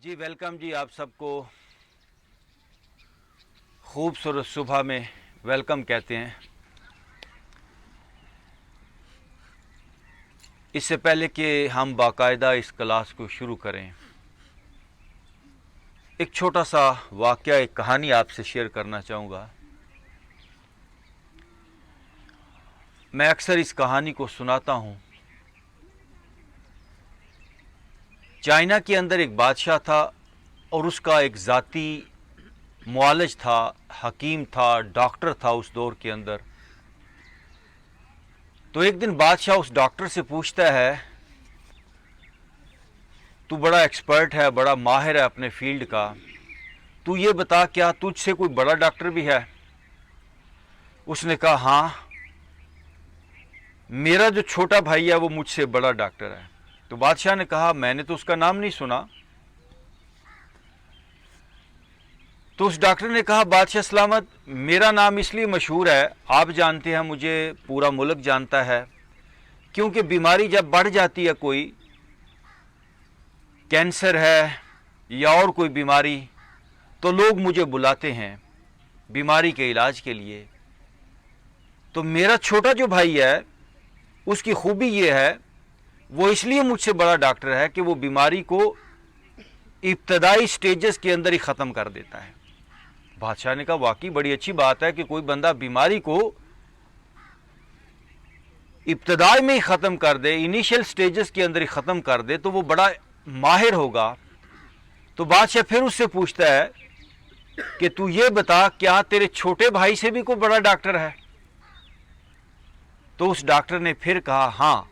जी welcome जी, आप सबको खूबसूरत सुबह में वेलकम कहते हैं। इससे पहले कि हम बाकायदा इस क्लास को शुरू करें, एक छोटा सा वाक़या, एक कहानी आपसे शेयर करना चाहूँगा। मैं अक्सर इस कहानी को सुनाता हूँ। चाइना के अंदर एक बादशाह था और उसका एक ज़ाती मुआलिज था, हकीम था, डॉक्टर था उस दौर के अंदर। तो एक दिन बादशाह उस डॉक्टर से पूछता है, तू बड़ा एक्सपर्ट है, बड़ा माहिर है अपने फील्ड का, तू ये बता क्या तुझसे कोई बड़ा डॉक्टर भी है? उसने कहा हाँ, मेरा जो छोटा भाई है वो मुझसे बड़ा डॉक्टर है। तो बादशाह ने कहा मैंने तो उसका नाम नहीं सुना। तो उस डॉक्टर ने कहा बादशाह सलामत, मेरा नाम इसलिए मशहूर है, आप जानते हैं, मुझे पूरा मुल्क जानता है, क्योंकि बीमारी जब बढ़ जाती है, कोई कैंसर है या और कोई बीमारी, तो लोग मुझे बुलाते हैं बीमारी के इलाज के लिए। तो मेरा छोटा जो भाई है उसकी खूबी ये है, वो इसलिए मुझसे बड़ा डॉक्टर है कि वो बीमारी को इब्तदाई स्टेजेस के अंदर ही ख़त्म कर देता है। बादशाह ने कहा वाकई बड़ी अच्छी बात है कि कोई बंदा बीमारी को इब्तदाई में ही ख़त्म कर दे, इनिशियल स्टेजेस के अंदर ही ख़त्म कर दे, तो वो बड़ा माहिर होगा। तो बादशाह फिर उससे पूछता है कि तू ये बता क्या तेरे छोटे भाई से भी कोई बड़ा डॉक्टर है? तो उस डॉक्टर ने फिर कहा हाँ,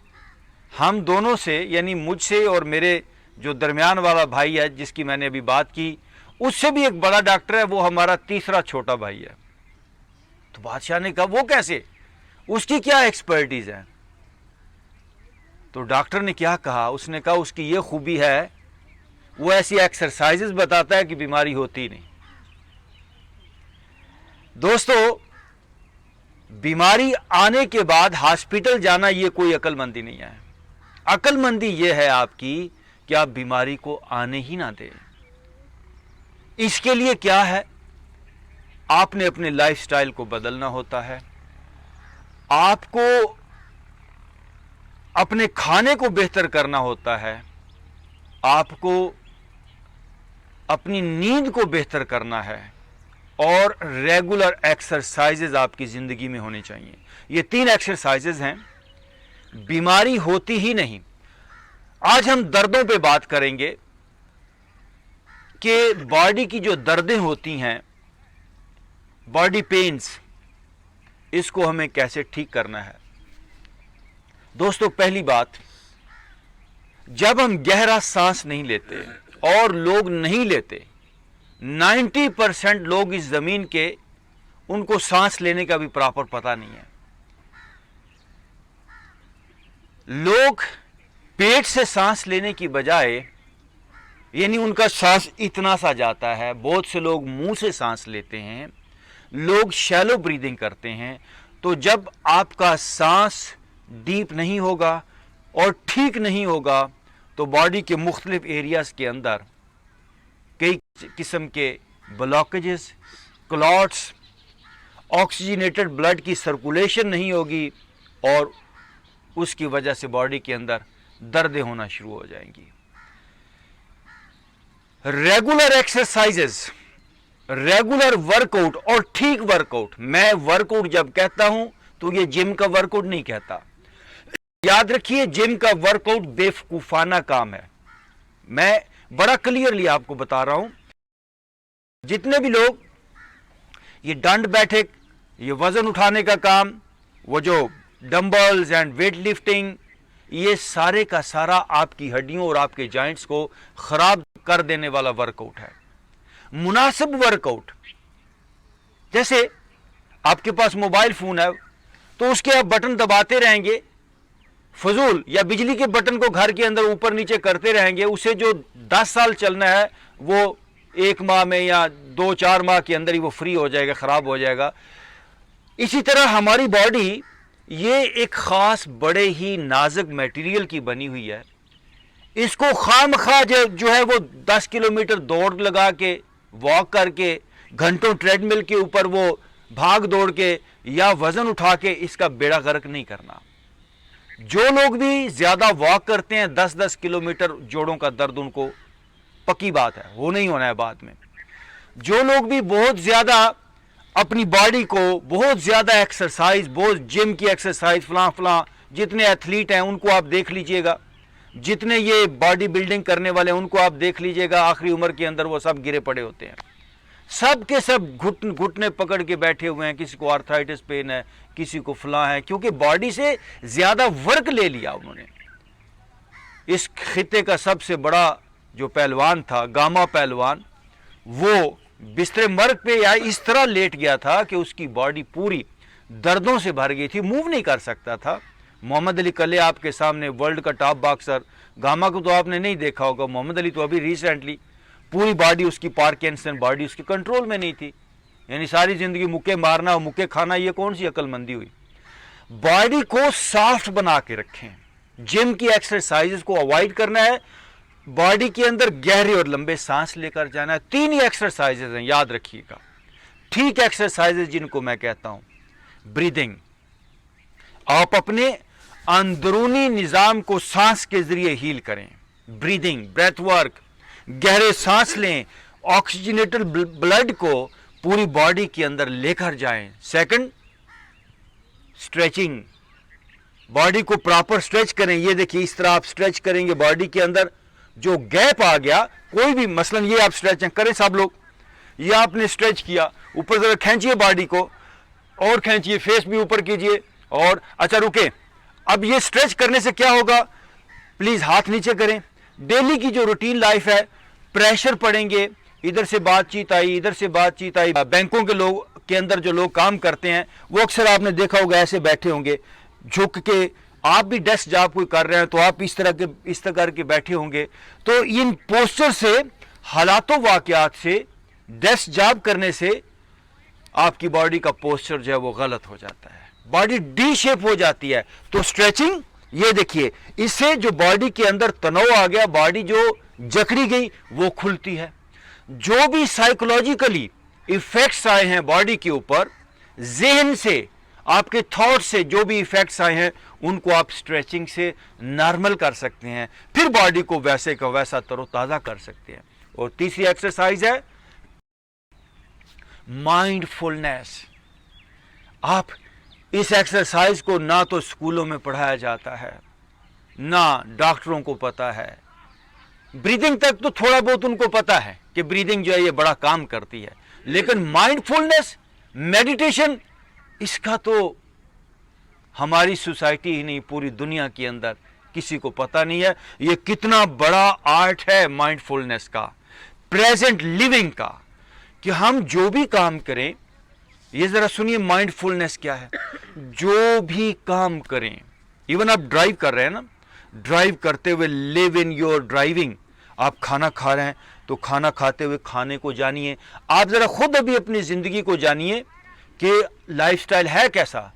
हम दोनों से, यानी मुझसे और मेरे जो दरमियान वाला भाई है जिसकी मैंने अभी बात की, उससे भी एक बड़ा डॉक्टर है, वो हमारा तीसरा छोटा भाई है। तो बादशाह ने कहा वो कैसे, उसकी क्या एक्सपर्टीज है? तो डॉक्टर ने क्या कहा, उसने कहा उसकी ये खूबी है, वो ऐसी एक्सरसाइजेस बताता है कि बीमारी होती नहीं। दोस्तों, बीमारी आने के बाद हॉस्पिटल जाना ये कोई अक्लमंदी नहीं है। अक्लमंदी ये है आपकी कि आप बीमारी को आने ही ना दें। इसके लिए क्या है, आपने अपने लाइफस्टाइल को बदलना होता है, आपको अपने खाने को बेहतर करना होता है, आपको अपनी नींद को बेहतर करना है, और रेगुलर एक्सरसाइजेज आपकी ज़िंदगी में होनी चाहिए। ये 3 एक्सरसाइजेज हैं, बीमारी होती ही नहीं। आज हम दर्दों पे बात करेंगे कि बॉडी की जो दर्दें होती हैं, बॉडी पेन्स, इसको हमें कैसे ठीक करना है। दोस्तों, पहली बात, जब हम गहरा सांस नहीं लेते, और लोग नहीं लेते, 90% लोग इस जमीन के, उनको सांस लेने का भी प्रॉपर पता नहीं है। लोग पेट से सांस लेने की बजाय, यानी उनका सांस इतना सा जाता है, बहुत से लोग मुंह से सांस लेते हैं, लोग शैलो ब्रीदिंग करते हैं। तो जब आपका सांस डीप नहीं होगा और ठीक नहीं होगा, तो बॉडी के मुख्तलिफ एरियाज के अंदर कई किस्म के ब्लॉकेजेस, क्लॉट्स, ऑक्सीजनेटेड ब्लड की सर्कुलेशन नहीं होगी, और उसकी वजह से बॉडी के अंदर दर्दें होना शुरू हो जाएंगी। रेगुलर एक्सरसाइजेस, रेगुलर वर्कआउट, और ठीक वर्कआउट, मैं वर्कआउट जब कहता हूं तो ये जिम का वर्कआउट नहीं कहता। याद रखिए, जिम का वर्कआउट बेवकूफाना काम है। मैं बड़ा क्लियरली आपको बता रहा हूं, जितने भी लोग ये दंड बैठक, ये वजन उठाने का काम, वो जो डंबल्स एंड वेट लिफ्टिंग, ये सारे का सारा आपकी हड्डियों और आपके जॉइंट्स को खराब कर देने वाला वर्कआउट है। मुनासिब वर्कआउट, जैसे आपके पास मोबाइल फोन है तो उसके आप बटन दबाते रहेंगे फजूल, या बिजली के बटन को घर के अंदर ऊपर नीचे करते रहेंगे, उसे जो 10 साल चलना है वो 1 माह में या 2-4 माह के अंदर ही वो फ्री हो जाएगा, खराब हो जाएगा। इसी तरह हमारी बॉडी ये एक ख़ास बड़े ही नाजुक मटेरियल की बनी हुई है। इसको खामखा जो है वो 10 किलोमीटर दौड़ लगा के, वॉक करके, घंटों ट्रेडमिल के ऊपर वो भाग दौड़ के या वजन उठा के इसका बेड़ा गर्क नहीं करना। जो लोग भी ज्यादा वॉक करते हैं 10-10 किलोमीटर, जोड़ों का दर्द उनको पक्की बात है वो नहीं होना है बाद में। जो लोग भी बहुत ज्यादा अपनी बॉडी को बहुत ज्यादा एक्सरसाइज, बहुत जिम की एक्सरसाइज, फलां जितने एथलीट हैं उनको आप देख लीजिएगा, जितने ये बॉडी बिल्डिंग करने वाले हैं उनको आप देख लीजिएगा, आखिरी उम्र के अंदर वो सब गिरे पड़े होते हैं। सब के सब घुटने पकड़ के बैठे हुए हैं, किसी को आर्थराइटिस पेन है, किसी को फलां है, क्योंकि बॉडी से ज्यादा वर्क ले लिया उन्होंने। इस खिते का सबसे बड़ा जो पहलवान था, गामा पहलवान, वो बिस्तर मर्ग पे या इस तरह लेट गया था कि उसकी बॉडी पूरी दर्दों से भर गई थी, मूव नहीं कर सकता था। मोहम्मद अली कले आपके सामने, वर्ल्ड का टॉप बॉक्सर, गामा को तो आपने नहीं देखा होगा, मोहम्मद अली तो अभी रिसेंटली पूरी बॉडी उसकी, पार्किंसन बॉडी उसके कंट्रोल में नहीं थी, यानी सारी जिंदगी मुक्के मारना और मुक्के खाना, ये कौन सी अक्लमंदी हुई। बॉडी को सॉफ्ट बना के रखें, जिम की एक्सरसाइजेस को अवॉइड करना है, बॉडी के अंदर गहरे और लंबे सांस लेकर जाना है। 3 ही एक्सरसाइजेस हैं, याद रखिएगा, ठीक एक्सरसाइजेस जिनको मैं कहता हूं। ब्रीदिंग, आप अपने अंदरूनी निजाम को सांस के जरिए हील करें। ब्रीदिंग, ब्रेथ वर्क, गहरे सांस लें, ऑक्सीजनेटेड ब्लड को पूरी बॉडी के अंदर लेकर जाएं। सेकंड, स्ट्रेचिंग, बॉडी को प्रॉपर स्ट्रेच करें। ये देखिए, इस तरह आप स्ट्रेच करेंगे, बॉडी के अंदर जो गैप आ गया, कोई भी, मसलन ये आप स्ट्रेच करें सब लोग, ये आपने स्ट्रेच किया, ऊपर जरा खींचिए बॉडी को और खींचिए, फेस भी ऊपर कीजिए, और अच्छा रुके। अब ये स्ट्रेच करने से क्या होगा, प्लीज हाथ नीचे करें। डेली की जो रूटीन लाइफ है, प्रेशर पड़ेंगे, इधर से बातचीत आई, इधर से बातचीत आई। बैंकों के लोग के अंदर जो लोग काम करते हैं वो अक्सर आपने देखा होगा ऐसे बैठे होंगे झुक के, आप भी डेस्क जॉब कोई कर रहे हैं तो आप इस तरह करके बैठे होंगे। तो इन पोस्चर से, हालातों वाकयात से, डेस्क जॉब करने से आपकी बॉडी का पोस्चर जो है वो गलत हो जाता है, बॉडी डी शेप हो जाती है। तो स्ट्रेचिंग, ये देखिए, इससे जो बॉडी के अंदर तनाव आ गया, बॉडी जो जकड़ी गई वो खुलती है। जो भी साइकोलॉजिकली इफेक्ट्स आए हैं बॉडी के ऊपर, जहन से, आपके थॉट से जो भी इफेक्ट्स आए हैं, उनको आप स्ट्रेचिंग से नॉर्मल कर सकते हैं, फिर बॉडी को वैसे का वैसा तरोताजा कर सकते हैं। और तीसरी एक्सरसाइज है माइंडफुलनेस। आप इस एक्सरसाइज को ना तो स्कूलों में पढ़ाया जाता है, ना डॉक्टरों को पता है। ब्रीदिंग तक तो थोड़ा बहुत उनको पता है कि ब्रीदिंग जो है ये बड़ा काम करती है, लेकिन माइंडफुलनेस, मेडिटेशन, इसका तो हमारी सोसाइटी ही नहीं, पूरी दुनिया के अंदर किसी को पता नहीं है। ये कितना बड़ा आर्ट है माइंडफुलनेस का, प्रेजेंट लिविंग का, कि हम जो भी काम करें, ये जरा सुनिए माइंडफुलनेस क्या है। जो भी काम करें, इवन आप ड्राइव कर रहे हैं ना, ड्राइव करते हुए लिव इन योर ड्राइविंग। आप खाना खा रहे हैं तो खाना खाते हुए खाने को जानिए। आप जरा खुद अभी अपनी जिंदगी को जानिए कि लाइफस्टाइल है कैसा।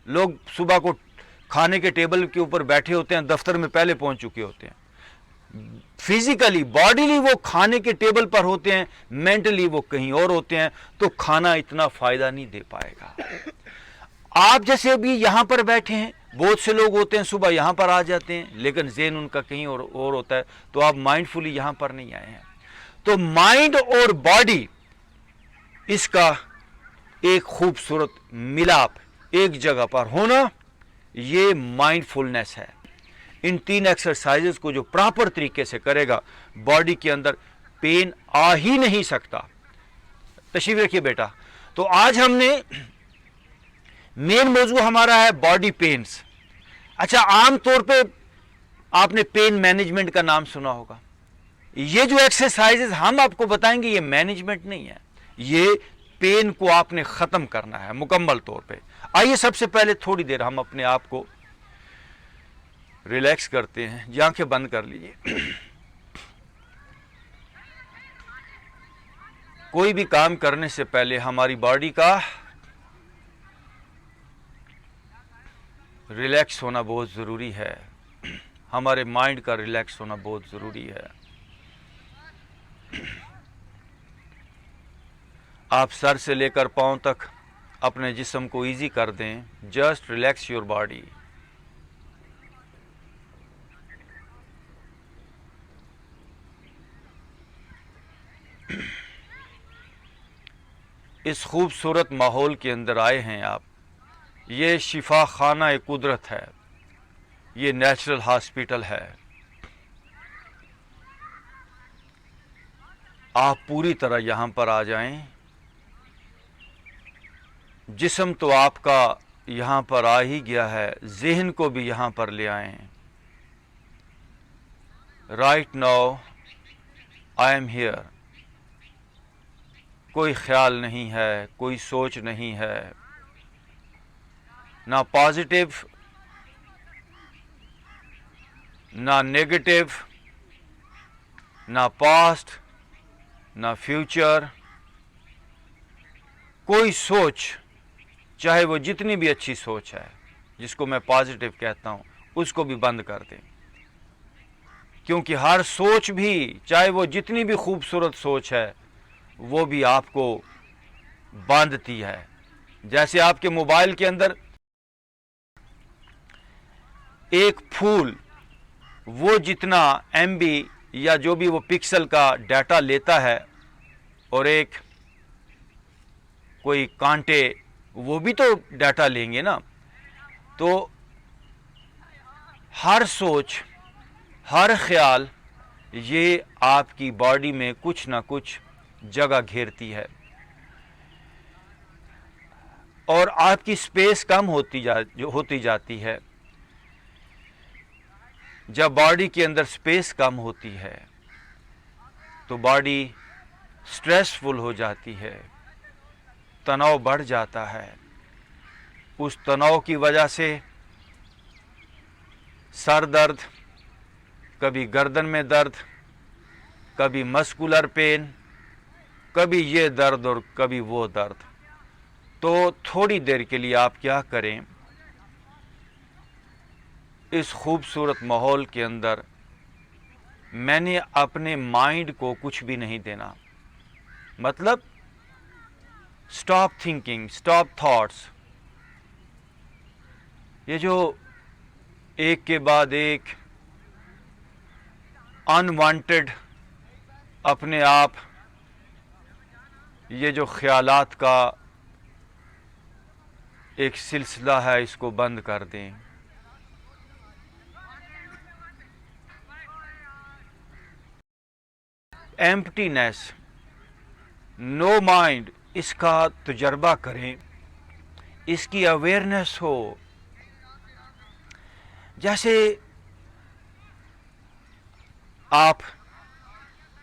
लोग सुबह को खाने के टेबल के ऊपर बैठे होते हैं, दफ्तर में पहले पहुंच चुके होते हैं, फिजिकली बॉडीली वो खाने के टेबल पर होते हैं, मेंटली वो कहीं और होते हैं, तो खाना इतना फायदा नहीं दे पाएगा। आप जैसे अभी यहां पर बैठे हैं, बहुत से लोग होते हैं सुबह यहां पर आ जाते हैं, लेकिन ज़हन उनका कहीं और होता है, तो आप माइंडफुली यहां पर नहीं आए हैं। तो माइंड और बॉडी, इसका एक खूबसूरत मिलाप एक जगह पर होना, ये माइंडफुलनेस है। इन 3 एक्सरसाइजेस को जो प्रॉपर तरीके से करेगा, बॉडी के अंदर पेन आ ही नहीं सकता। तशरीफ रखिए बेटा। तो आज हमने, मेन मौजू हमारा है बॉडी पेन्स। अच्छा, आमतौर पे आपने पेन मैनेजमेंट का नाम सुना होगा। ये जो एक्सरसाइजेस हम आपको बताएंगे, ये मैनेजमेंट नहीं है, ये पेन को आपने खत्म करना है मुकम्मल तौर पे। आइए सबसे पहले थोड़ी देर हम अपने आप को रिलैक्स करते हैं, आंखें बंद कर लीजिए। कोई भी काम करने से पहले हमारी बॉडी का रिलैक्स होना बहुत जरूरी है। हमारे माइंड का रिलैक्स होना बहुत ज़रूरी है। आप सर से लेकर पाँव तक अपने जिस्म को इजी कर दें। Just relax your body. इस खूबसूरत माहौल के अंदर आए हैं आप। ये शिफा खाना एक कुदरत है, ये नेचुरल हॉस्पिटल है। आप पूरी तरह यहाँ पर आ जाएं। जिस्म तो आपका यहाँ पर आ ही गया है, ज़हन को भी यहाँ पर ले आएं। Right now I am here. कोई ख्याल नहीं है, कोई सोच नहीं है, ना पॉजिटिव ना नेगेटिव, ना पास्ट ना फ्यूचर। कोई सोच, चाहे वो जितनी भी अच्छी सोच है, जिसको मैं पॉजिटिव कहता हूं, उसको भी बंद कर दें। क्योंकि हर सोच भी, चाहे वो जितनी भी खूबसूरत सोच है, वो भी आपको बांधती है। जैसे आपके मोबाइल के अंदर एक फूल, वो जितना एमबी या जो भी वो पिक्सल का डाटा लेता है, और एक कोई कांटे, वो भी तो डाटा लेंगे ना। तो हर सोच, हर ख्याल, ये आपकी बॉडी में कुछ ना कुछ जगह घेरती है, और आपकी स्पेस कम होती जाती है। जब बॉडी के अंदर स्पेस कम होती है तो बॉडी स्ट्रेसफुल हो जाती है, तनाव बढ़ जाता है। उस तनाव की वजह से सर दर्द, कभी गर्दन में दर्द, कभी मस्कुलर पेन, कभी ये दर्द और कभी वो दर्द। तो थोड़ी देर के लिए आप क्या करें, इस खूबसूरत माहौल के अंदर मैंने अपने माइंड को कुछ भी नहीं देना। मतलब स्टॉप थिंकिंग, स्टॉप थॉट्स। ये जो एक के बाद एक अनवांटेड अपने आप ये जो ख्यालात का एक सिलसिला है, इसको बंद कर दें। एम्प्टीनेस, नो माइंड, इसका तजर्बा करें, इसकी अवेयरनेस हो। जैसे आप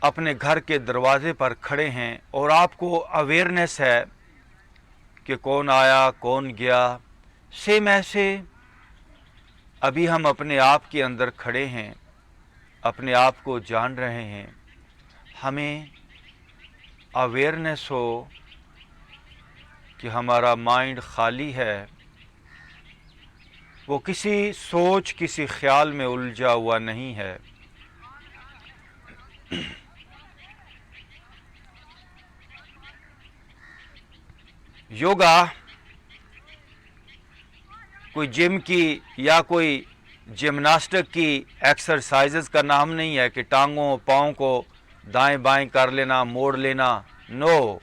अपने घर के दरवाजे पर खड़े हैं और आपको अवेयरनेस है कि कौन आया कौन गया, सेम ऐसे अभी हम अपने आप के अंदर खड़े हैं, अपने आप को जान रहे हैं। हमें अवेयरनेस हो कि हमारा माइंड खाली है, वो किसी सोच, किसी ख्याल में उलझा हुआ नहीं है। योगा कोई जिम की या कोई जिम्नास्टिक की एक्सरसाइजेस का नाम नहीं है कि टांगों पाँव को दाएं बाएं कर लेना, मोड़ लेना। नो,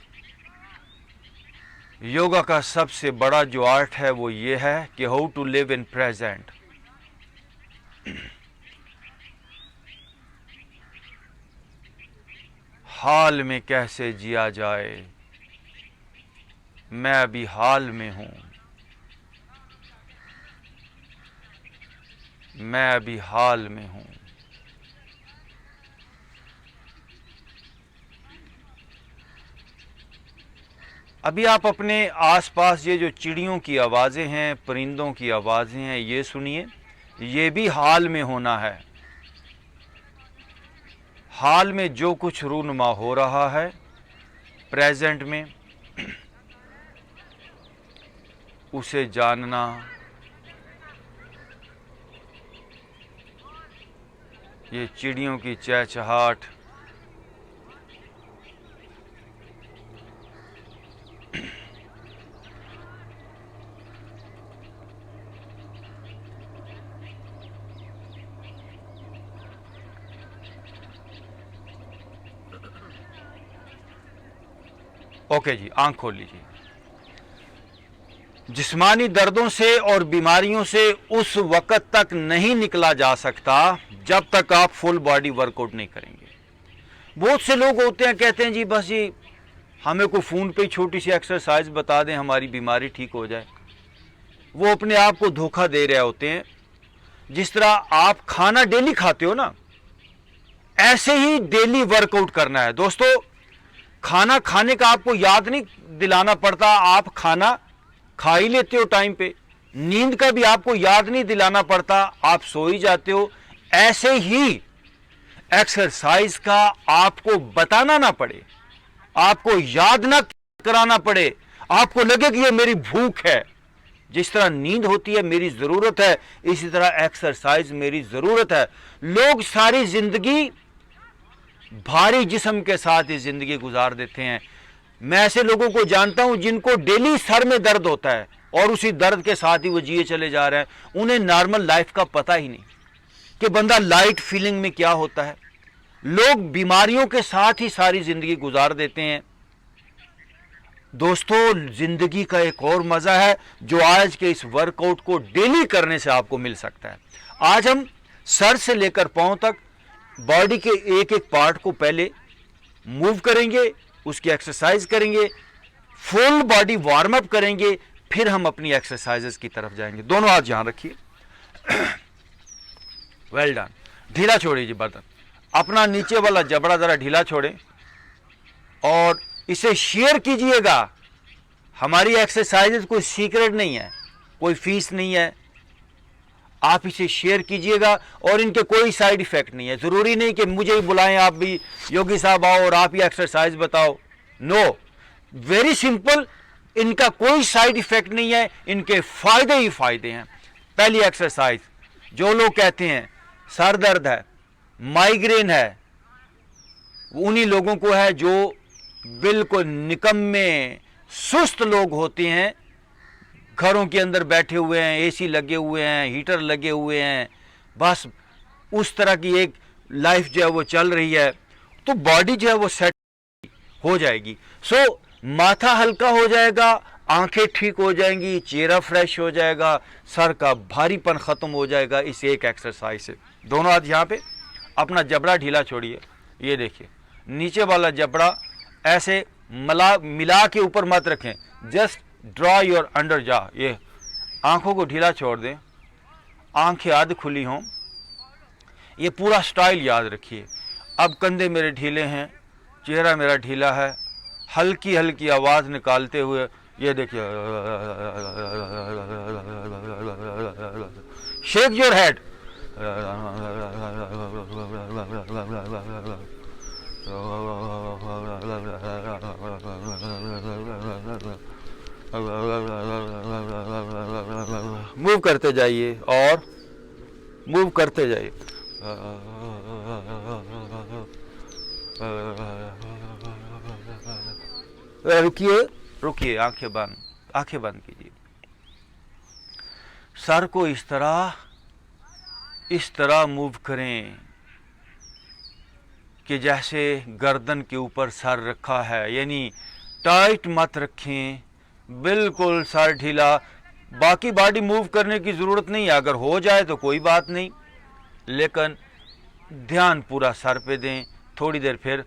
योगा का सबसे बड़ा जो आर्ट है वो ये है कि how to live in present. हाल में कैसे जिया जाए, मैं अभी हाल में हूं, मैं अभी हाल में हूं। अभी आप अपने आसपास ये जो चिड़ियों की आवाज़ें हैं, परिंदों की आवाज़ें हैं, ये सुनिए। ये भी हाल में होना है। हाल में जो कुछ रूनुमा हो रहा है प्रेजेंट में, उसे जानना, ये चिड़ियों की चहचहाट, ओके जी, आंख खोल लीजिए। जिस्मानी दर्दों से और बीमारियों से उस वक्त तक नहीं निकला जा सकता जब तक आप फुल बॉडी वर्कआउट नहीं करेंगे। बहुत से लोग होते हैं, कहते हैं जी बस जी हमें कोई फ़ोन पे छोटी सी एक्सरसाइज बता दें हमारी बीमारी ठीक हो जाए। वो अपने आप को धोखा दे रहे होते हैं। जिस तरह आप खाना डेली खाते हो ना, ऐसे ही डेली वर्कआउट करना है दोस्तों। खाना खाने का आपको याद नहीं दिलाना पड़ता, आप खाना खा ही लेते हो टाइम पे। नींद का भी आपको याद नहीं दिलाना पड़ता, आप सो ही जाते हो। ऐसे ही एक्सरसाइज का आपको बताना ना पड़े, आपको याद ना कराना पड़े, आपको लगे कि ये मेरी भूख है। जिस तरह नींद होती है मेरी जरूरत है, इसी तरह एक्सरसाइज मेरी जरूरत है। लोग सारी जिंदगी भारी जिस्म के साथ ही जिंदगी गुजार देते हैं। मैं ऐसे लोगों को जानता हूं जिनको डेली सर में दर्द होता है और उसी दर्द के साथ ही वो जिए चले जा रहे हैं। उन्हें नॉर्मल लाइफ का पता ही नहीं कि बंदा लाइट फीलिंग में क्या होता है। लोग बीमारियों के साथ ही सारी जिंदगी गुजार देते हैं। दोस्तों, जिंदगी का एक और मजा है जो आज के इस वर्कआउट को डेली करने से आपको मिल सकता है। आज हम सर से लेकर पांव तक बॉडी के एक एक पार्ट को पहले मूव करेंगे, उसकी एक्सरसाइज करेंगे, फुल बॉडी वार्म अप करेंगे, फिर हम अपनी एक्सरसाइजेस की तरफ जाएंगे। दोनों हाथ यहां रखिए। Well done. ढीला छोड़िए जी बर्तन, अपना नीचे वाला जबड़ा जरा ढीला छोड़ें और इसे शेयर कीजिएगा। हमारी एक्सरसाइजेस कोई सीक्रेट नहीं है, कोई फीस नहीं है। आप इसे शेयर कीजिएगा और इनके कोई साइड इफेक्ट नहीं है। जरूरी नहीं कि मुझे ही बुलाएं, आप भी योगी साहब आओ और आप ही एक्सरसाइज बताओ। नो, वेरी सिंपल, इनका कोई साइड इफेक्ट नहीं है, इनके फायदे ही फायदे हैं। पहली एक्सरसाइज, जो लोग कहते हैं सर दर्द है, माइग्रेन है, उन्हीं लोगों को है जो बिल्कुल निकम्मे सुस्त लोग होते हैं, घरों के अंदर बैठे हुए हैं, एसी लगे हुए हैं, हीटर लगे हुए हैं, बस उस तरह की एक लाइफ जो है वो चल रही है। तो बॉडी जो है वो सेट हो जाएगी। सो माथा हल्का हो जाएगा, आंखें ठीक हो जाएंगी, चेहरा फ्रेश हो जाएगा, सर का भारीपन खत्म हो जाएगा इस एक एक्सरसाइज से। दोनों हाथ यहाँ पे, अपना जबड़ा ढीला छोड़िए। ये देखिए, नीचे वाला जबड़ा ऐसे मिला के ऊपर मत रखें, जस्ट ड्रॉ योर अंडर जा। ये आंखों को ढीला छोड़ दें, आंखें आध खुली हों, ये पूरा स्टाइल याद रखिए। अब कंधे मेरे ढीले हैं, चेहरा मेरा ढीला है, हल्की हल्की आवाज निकालते हुए ये देखिए, शेक योर हेड। मूव करते जाइए और मूव करते जाइए। रुकिए रुकिए, आंखें बंद कीजिए। सर को इस तरह मूव करें कि जैसे गर्दन के ऊपर सर रखा है, यानी टाइट मत रखें, बिल्कुल सर ढीला। बाकी बॉडी मूव करने की ज़रूरत नहीं है, अगर हो जाए तो कोई बात नहीं, लेकिन ध्यान पूरा सर पे दें। थोड़ी देर फिर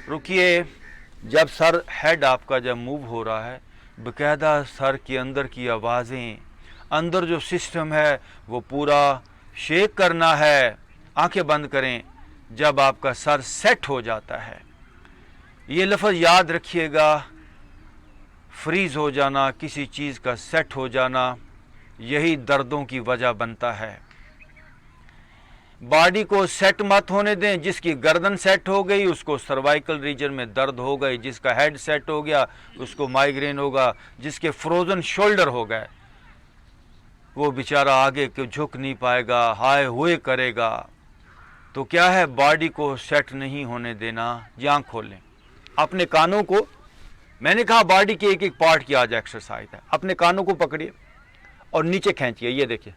रुकिए। जब सर हेड आपका जब मूव हो रहा है, बकायदा सर के अंदर की आवाज़ें, अंदर जो सिस्टम है वो पूरा शेक करना है। आंखें बंद करें जब आपका सर सेट हो जाता है। ये लफ्ज़ याद रखिएगा, फ्रीज हो जाना, किसी चीज़ का सेट हो जाना, यही दर्दों की वजह बनता है। बॉडी को सेट मत होने दें। जिसकी गर्दन सेट हो गई उसको सर्वाइकल रीजन में दर्द हो गई, जिसका हेड सेट हो गया उसको माइग्रेन होगा, जिसके फ्रोजन शोल्डर हो गए वो बेचारा आगे क्यों झुक नहीं पाएगा, हाय हुए करेगा। तो क्या है, बॉडी को सेट नहीं होने देना। आँख खोल लें, अपने कानों को, मैंने कहा बॉडी के एक एक पार्ट की आज एक्सरसाइज है। अपने कानों को पकड़िए और नीचे खींचिए, ये देखिए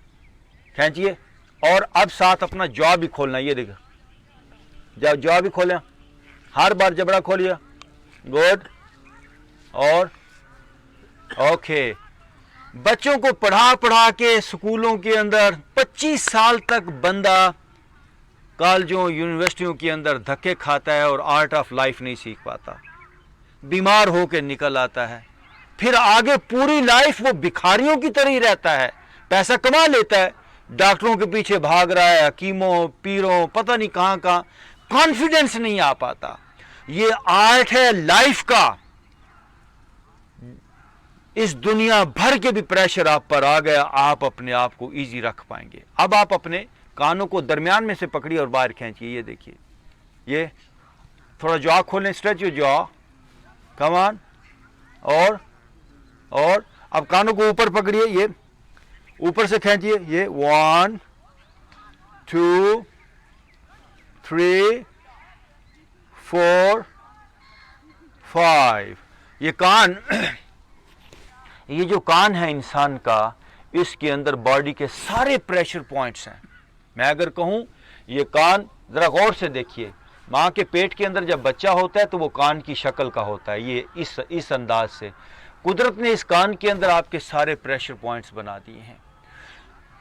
खींचिए। और अब साथ अपना जॉ भी खोलना, ये देखिए जॉ भी खोलें, हर बार जबड़ा खोलिए। गुड। और ओके, बच्चों को पढ़ा पढ़ा के स्कूलों के अंदर 25 साल तक बंदा कॉलेजों यूनिवर्सिटियों के अंदर धक्के खाता है और आर्ट ऑफ लाइफ नहीं सीख पाता, बीमार होकर निकल आता है। फिर आगे पूरी लाइफ वो भिखारियों की तरह ही रहता है, पैसा कमा लेता है, डॉक्टरों के पीछे भाग रहा है, हकीमों पीरों पता नहीं कहां कहां, कॉन्फिडेंस नहीं आ पाता। ये आर्ट है लाइफ का। इस दुनिया भर के भी प्रेशर आप पर आ गया, आप अपने आप को इजी रख पाएंगे। अब आप अपने कानों को दरमियान में से पकड़िए और बाहर खींचिए, ये देखिए, ये थोड़ा जॉ खोलें, stretch your jaw, come on. और अब कानों को ऊपर पकड़िए, ये ऊपर से खींचिए, ये 1 2 3 4 5। ये कान ये जो कान है इंसान का, इसके अंदर बॉडी के सारे प्रेशर पॉइंट्स हैं। मैं अगर कहूं ये कान जरा गौर से देखिए, मां के पेट के अंदर जब बच्चा होता है तो वो कान की शक्ल का होता है, ये इस अंदाज से कुदरत ने इस कान के अंदर आपके सारे प्रेशर पॉइंट्स बना दिए हैं।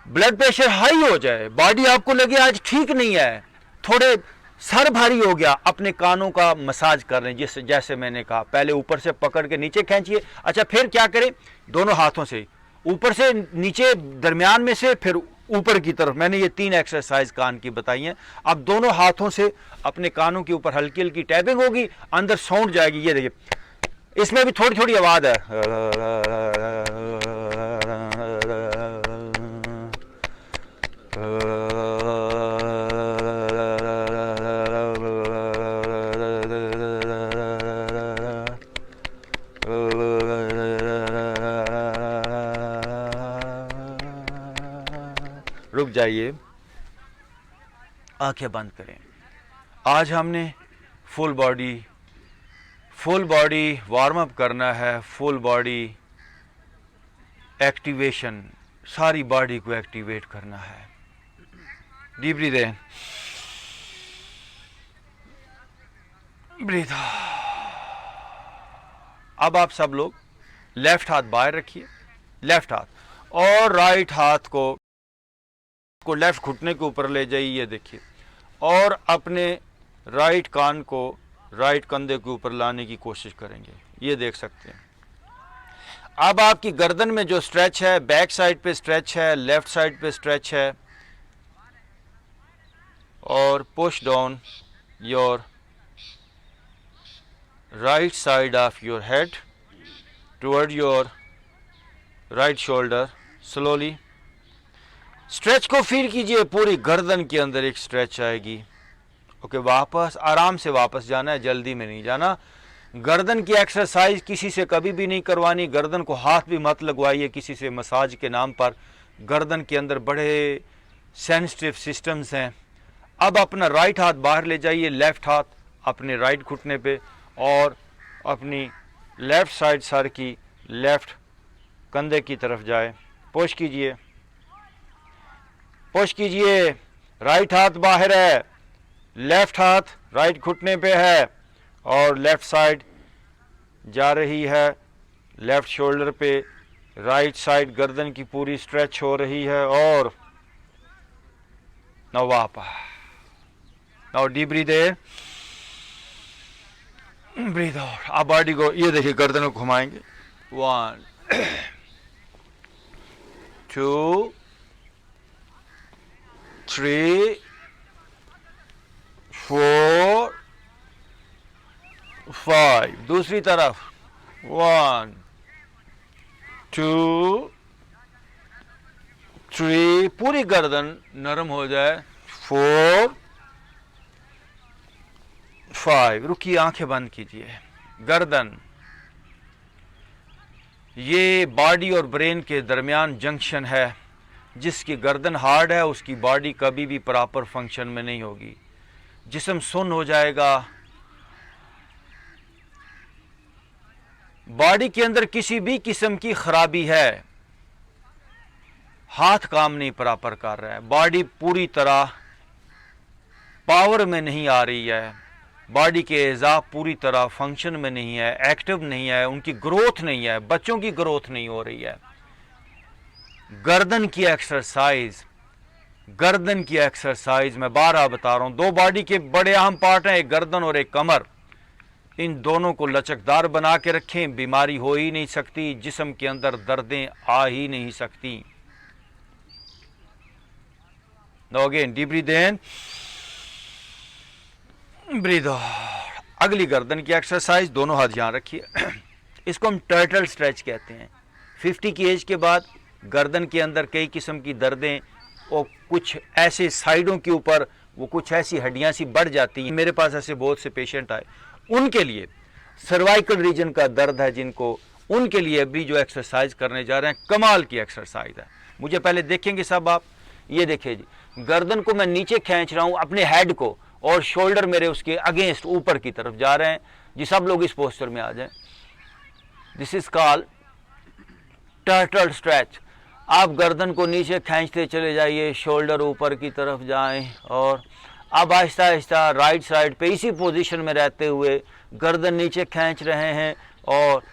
ब्लड प्रेशर हाई हो जाए, बॉडी आपको लगे आज ठीक नहीं है, थोड़े सर भारी हो गया, अपने कानों का मसाज कर रहे हैं। जैसे मैंने कहा, पहले ऊपर से पकड़ के नीचे खींचिए। अच्छा, फिर क्या करें, दोनों हाथों से ऊपर से नीचे, दरमियान में से, फिर ऊपर की तरफ। मैंने ये 3 एक्सरसाइज कान की बताई हैं। अब दोनों हाथों से अपने कानों के ऊपर हल्की हल्की टैपिंग होगी, अंदर साउंड जाएगी। ये देखिए, इसमें भी थोड़ी थोड़ी आवाज है। रुक जाइए, आंखें बंद करें। आज हमने फुल बॉडी वार्म अप करना है, फुल बॉडी एक्टिवेशन, सारी बॉडी को एक्टिवेट करना है। डीप ब्रीथ इन, ब्रीथ आउट। अब आप सब लोग लेफ्ट हाथ बाहर रखिए, लेफ्ट हाथ, और राइट हाथ को लेफ्ट घुटने के ऊपर ले जाइए, ये देखिए, और अपने राइट कान को राइट कंधे के ऊपर लाने की कोशिश करेंगे, ये देख सकते हैं। अब आपकी गर्दन में जो स्ट्रेच है, बैक साइड पे स्ट्रेच है, लेफ्ट साइड पे स्ट्रेच है, और push down your right side of your head toward your right shoulder. Slowly stretch को फील कीजिए, पूरी गर्दन के अंदर एक स्ट्रेच आएगी। ओके, वापस आराम से वापस जाना है, जल्दी में नहीं जाना। गर्दन की एक्सरसाइज किसी से कभी भी नहीं करवानी, गर्दन को हाथ भी मत लगवाइए किसी से मसाज के नाम पर। गर्दन के अंदर बड़े सेंसिटिव सिस्टम्स हैं। अब अपना राइट हाथ बाहर ले जाइए, लेफ्ट हाथ अपने राइट घुटने पे, और अपनी लेफ्ट साइड सर की लेफ्ट कंधे की तरफ जाए। पुश कीजिए, पुश कीजिए, राइट हाथ बाहर है, लेफ्ट हाथ राइट घुटने पे है, और लेफ्ट साइड जा रही है लेफ्ट शोल्डर पे, राइट साइड गर्दन की पूरी स्ट्रेच हो रही है। और नाउ वापस, नाउ डीप ब्रीथ इन, ब्रीथ आउट। आप बॉडी को, ये देखिए, गर्दन को घुमाएंगे। 1 2 3 4 5। दूसरी तरफ 1 2 3, पूरी गर्दन नरम हो जाए। 4 5। रुकिए, आंखें बंद कीजिए। गर्दन, ये बॉडी और ब्रेन के दरमियान जंक्शन है। जिसकी गर्दन हार्ड है उसकी बॉडी कभी भी प्रॉपर फंक्शन में नहीं होगी, जिस्म सुन्न हो जाएगा। बॉडी के अंदर किसी भी किस्म की खराबी है, हाथ काम नहीं प्रॉपर कर रहा है, बॉडी पूरी तरह पावर में नहीं आ रही है, बॉडी के एज़ा पूरी तरह फंक्शन में नहीं है, एक्टिव नहीं है, उनकी ग्रोथ नहीं है, बच्चों की ग्रोथ नहीं हो रही है। गर्दन की एक्सरसाइज, गर्दन की एक्सरसाइज मैं बारहा बता रहा हूं। दो बॉडी के बड़े अहम पार्ट हैं, एक गर्दन और एक कमर। इन दोनों को लचकदार बना के रखें, बीमारी हो ही नहीं सकती, जिस्म के अंदर दर्दें आ ही नहीं सकती। नाउ अगेन डीप ब्रीथ इन, ब्रीथ आउट। अगली गर्दन की एक्सरसाइज, दोनों हाथ यहां रखिए। इसको हम टर्टल स्ट्रेच कहते हैं। 50 की एज के बाद गर्दन के अंदर कई किस्म की दर्दें और कुछ ऐसे साइडों के ऊपर वो कुछ ऐसी हड्डियां सी बढ़ जाती हैं। मेरे पास ऐसे बहुत से पेशेंट आए, उनके लिए सर्वाइकल रीजन का दर्द है जिनको, उनके लिए अभी जो एक्सरसाइज करने जा रहे हैं कमाल की एक्सरसाइज है। मुझे पहले देखेंगे सब आप, ये देखिए जी, गर्दन को मैं नीचे खींच रहा हूं अपने हेड को, और शोल्डर मेरे उसके अगेंस्ट ऊपर की तरफ जा रहे हैं जी। सब लोग इस पोस्टर में आ जाएं। This is called turtle stretch. आप गर्दन को नीचे खींचते चले जाइए, शोल्डर ऊपर की तरफ जाएं, और अब आहिस्ता आहिस्ता राइट साइड पे इसी पोजीशन में रहते हुए गर्दन नीचे खींच रहे हैं और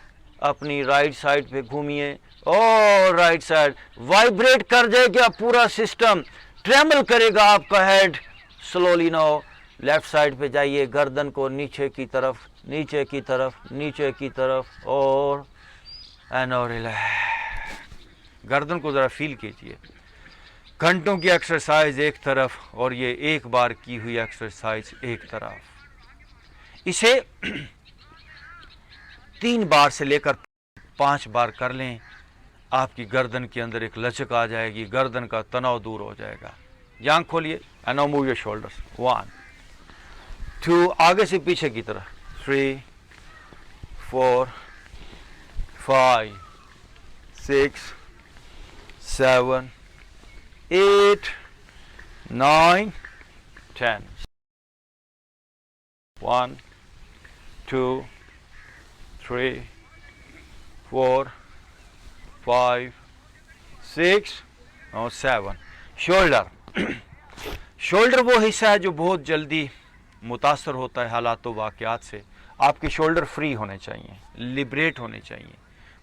अपनी राइट साइड पे घूमिए, और राइट साइड वाइब्रेट कर जाएगा, पूरा सिस्टम ट्रेमल करेगा आपका head. Slowly now left side पे जाइए, गर्दन को नीचे की तरफ, नीचे की तरफ, नीचे की तरफ, और एंड रिलैक्स। गर्दन को जरा फील कीजिए। घंटों की एक्सरसाइज एक तरफ और ये एक बार की हुई एक्सरसाइज एक तरफ। इसे 3 बार से लेकर 5 बार कर लें, आपकी गर्दन के अंदर एक लचक आ जाएगी, गर्दन का तनाव दूर हो जाएगा। आंख खोलिए and now move your shoulders. 1 2, आगे से पीछे की तरफ, 3 4 5 6 7 8 9 10। 1 2 3 4 5 6 और 7। शोल्डर, शोल्डर वो हिस्सा है जो बहुत जल्दी मुतासर होता है हालातों वाक़यात से। आपके शोल्डर फ्री होने चाहिए, लिबरेट होने चाहिए।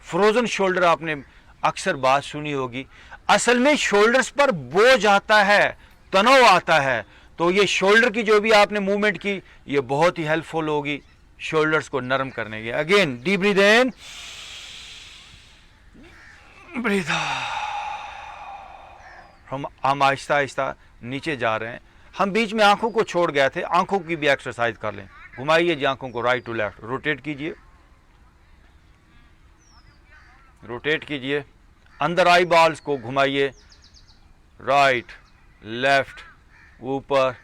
फ्रोजन शोल्डर आपने अक्सर बात सुनी होगी। असल में शोल्डर्स पर बोझ आता है, तनाव आता है, तो ये शोल्डर की जो भी आपने मूवमेंट की ये बहुत ही हेल्पफुल होगी शोल्डर्स को नरम करने के। अगेन डीप ब्रीथ इन, ब्रीथ आउट। हम आहिस्ता आहिस्ता नीचे जा रहे हैं। हम बीच में आंखों को छोड़ गए थे, आंखों की भी एक्सरसाइज कर लें। घुमाइए जी आंखों को, राइट टू लेफ्ट, रोटेट कीजिए, रोटेट कीजिए। अंदर आई बॉल्स को घुमाइए, राइट लेफ्ट, ऊपर